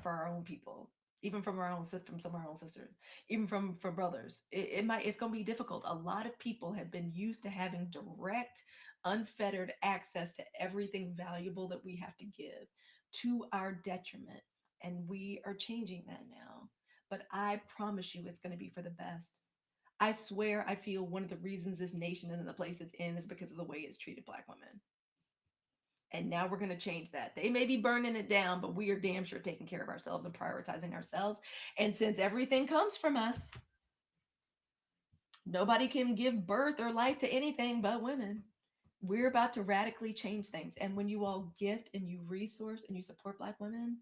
our own people, even from some of our own sisters, even from brothers. It's going to be difficult. A lot of people have been used to having direct, unfettered access to everything valuable that we have to give to our detriment. And we are changing that now. But I promise you, it's going to be for the best. I swear, I feel one of the reasons this nation is in the place it's in is because of the way it's treated Black women. And now we're going to change that. They may be burning it down, but we are damn sure taking care of ourselves and prioritizing ourselves. And since everything comes from us, nobody can give birth or life to anything but women. We're about to radically change things. And when you all gift and you resource and you support Black women,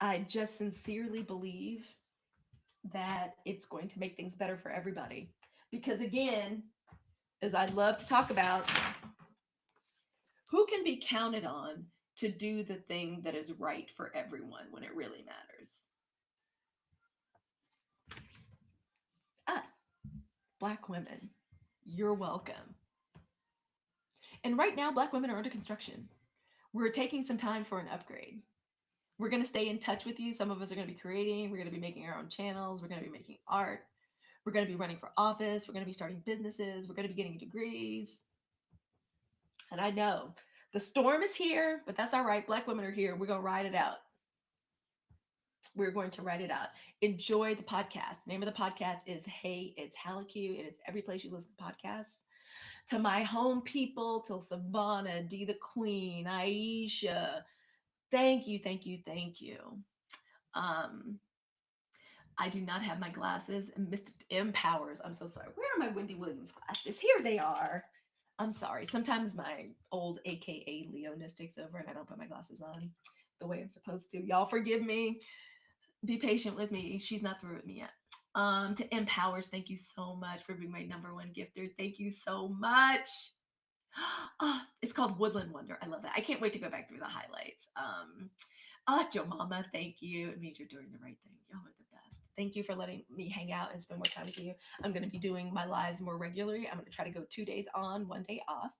I just sincerely believe that it's going to make things better for everybody. Because again, as I love to talk about, who can be counted on to do the thing that is right for everyone when it really matters? Us, Black women. You're welcome. And right now, Black women are under construction. We're taking some time for an upgrade. We're going to stay in touch with you. Some of us are going to be creating, we're going to be making our own channels, we're going to be making art, we're going to be running for office, we're going to be starting businesses, we're going to be getting degrees. And I know the storm is here, but that's all right. Black women are here. We're going to ride it out. We're going to write it out. Enjoy the podcast. The name of the podcast is Hey, It's Halleck. And it's every place you listen to podcasts. To my home people, to Savannah, D the Queen, Aisha, thank you, thank you, thank you. Um, I do not have my glasses. And Mr. M Powers, I'm so sorry. Where are my Wendy Williams glasses? Here they are. I'm sorry. Sometimes my old AKA Leoness takes over and I don't put my glasses on the way I'm supposed to. Y'all forgive me. Be patient with me. She's not through with me yet. To Empowers, thank you so much for being my number one gifter. Thank you so much. Oh, it's called Woodland Wonder. I love that. I can't wait to go back through the highlights. Joe Mama, thank you. It means you're doing the right thing. Y'all are the best. Thank you for letting me hang out and spend more time with you. I'm going to be doing my lives more regularly. I'm going to try to go 2 days on, 1 day off.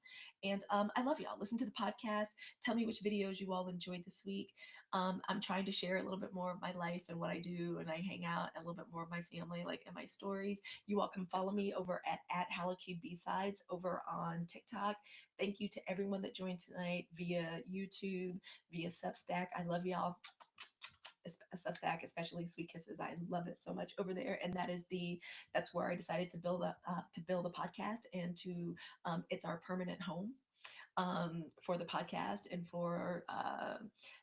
And I love y'all. Listen to the podcast. Tell me which videos you all enjoyed this week. I'm trying to share a little bit more of my life and what I do, and I hang out, a little bit more of my family, like in my stories. You all can follow me over at Halleck B-Sides over on TikTok. Thank you to everyone that joined tonight via YouTube, via Substack. I love y'all. Substack, especially Sweet Kisses. I love it so much over there, and that's where I decided to build a podcast and to it's our permanent home for the podcast and for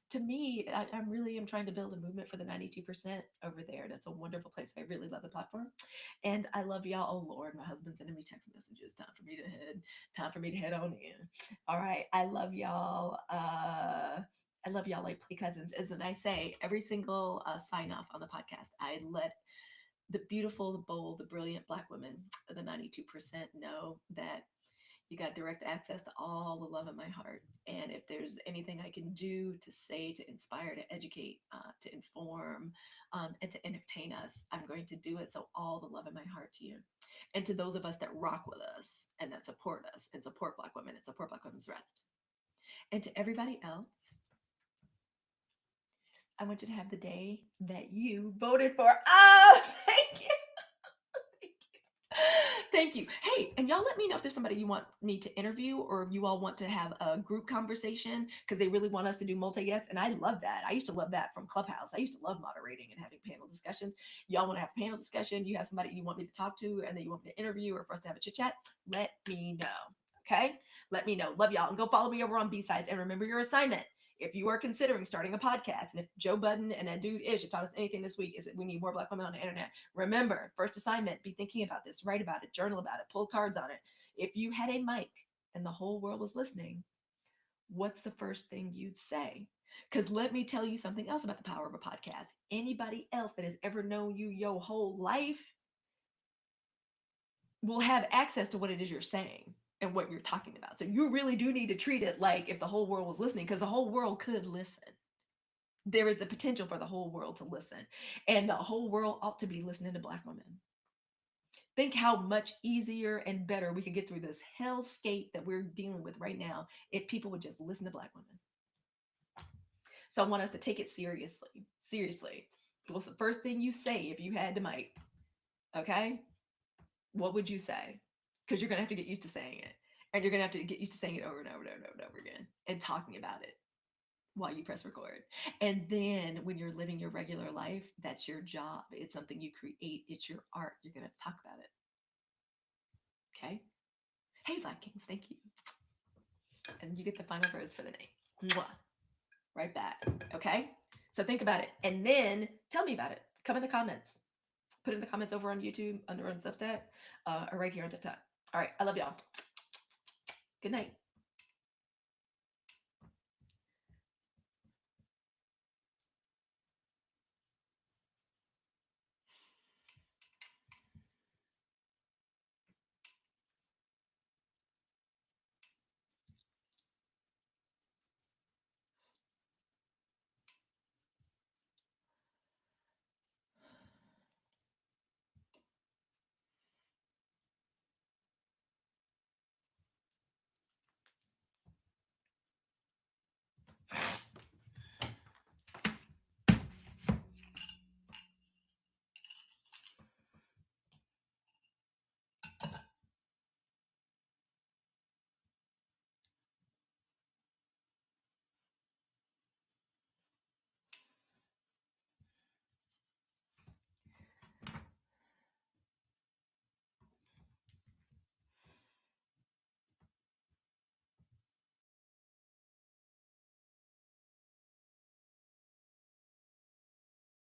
to me, I'm trying to build a movement for the 92% over there. And it's a wonderful place. I really love the platform. And I love y'all. Oh Lord, my husband's sending me text messages. Time for me to head on in. All right. I love y'all. I love y'all like play cousins. As I say, every single sign off on the podcast, I let the beautiful, the bold, the brilliant Black women of the 92% know that you got direct access to all the love in my heart. And if there's anything I can do to say, to inspire, to educate, to inform, and to entertain us, I'm going to do it. So, all the love in my heart to you. And to those of us that rock with us and that support us and support Black women and support Black Women's Rest. And to everybody else, I want you to have the day that you voted for. Oh, thank you. Thank you. Hey, and y'all let me know if there's somebody you want me to interview or if you all want to have a group conversation because they really want us to do multi guests. And I love that. I used to love that from Clubhouse. I used to love moderating and having panel discussions. Y'all want to have a panel discussion? You have somebody you want me to talk to and that you want me to interview or for us to have a chit chat? Let me know. Okay. Let me know. Love y'all. And go follow me over on B-Sides. And remember your assignment. If you are considering starting a podcast, and if Joe Budden and that dude Ish have taught us anything this week, is that we need more Black women on the internet. Remember, first assignment, be thinking about this, write about it, journal about it, pull cards on it. If you had a mic and the whole world was listening, what's the first thing you'd say? Because let me tell you something else about the power of a podcast. Anybody else that has ever known you your whole life will have access to what it is you're saying and what you're talking about. So you really do need to treat it like if the whole world was listening, because the whole world could listen. There is the potential for the whole world to listen, and the whole world ought to be listening to Black women. Think how much easier and better we could get through this hellscape that we're dealing with right now if people would just listen to Black women. So I want us to take it seriously. Seriously. What's the first thing you say if you had the mic? Okay? What would you say? Because you're going to have to get used to saying it. And you're going to have to get used to saying it over and over and over and over again and talking about it while you press record. And then when you're living your regular life, that's your job. It's something you create, it's your art. You're going to talk about it. Okay? Hey, Black Kings, thank you. And you get the final rose for the night. Mwah. Right back. Okay? So think about it. And then tell me about it. Come in the comments. Put in the comments over on YouTube, under on Substack, or right here on TikTok. All right. I love y'all. Good night.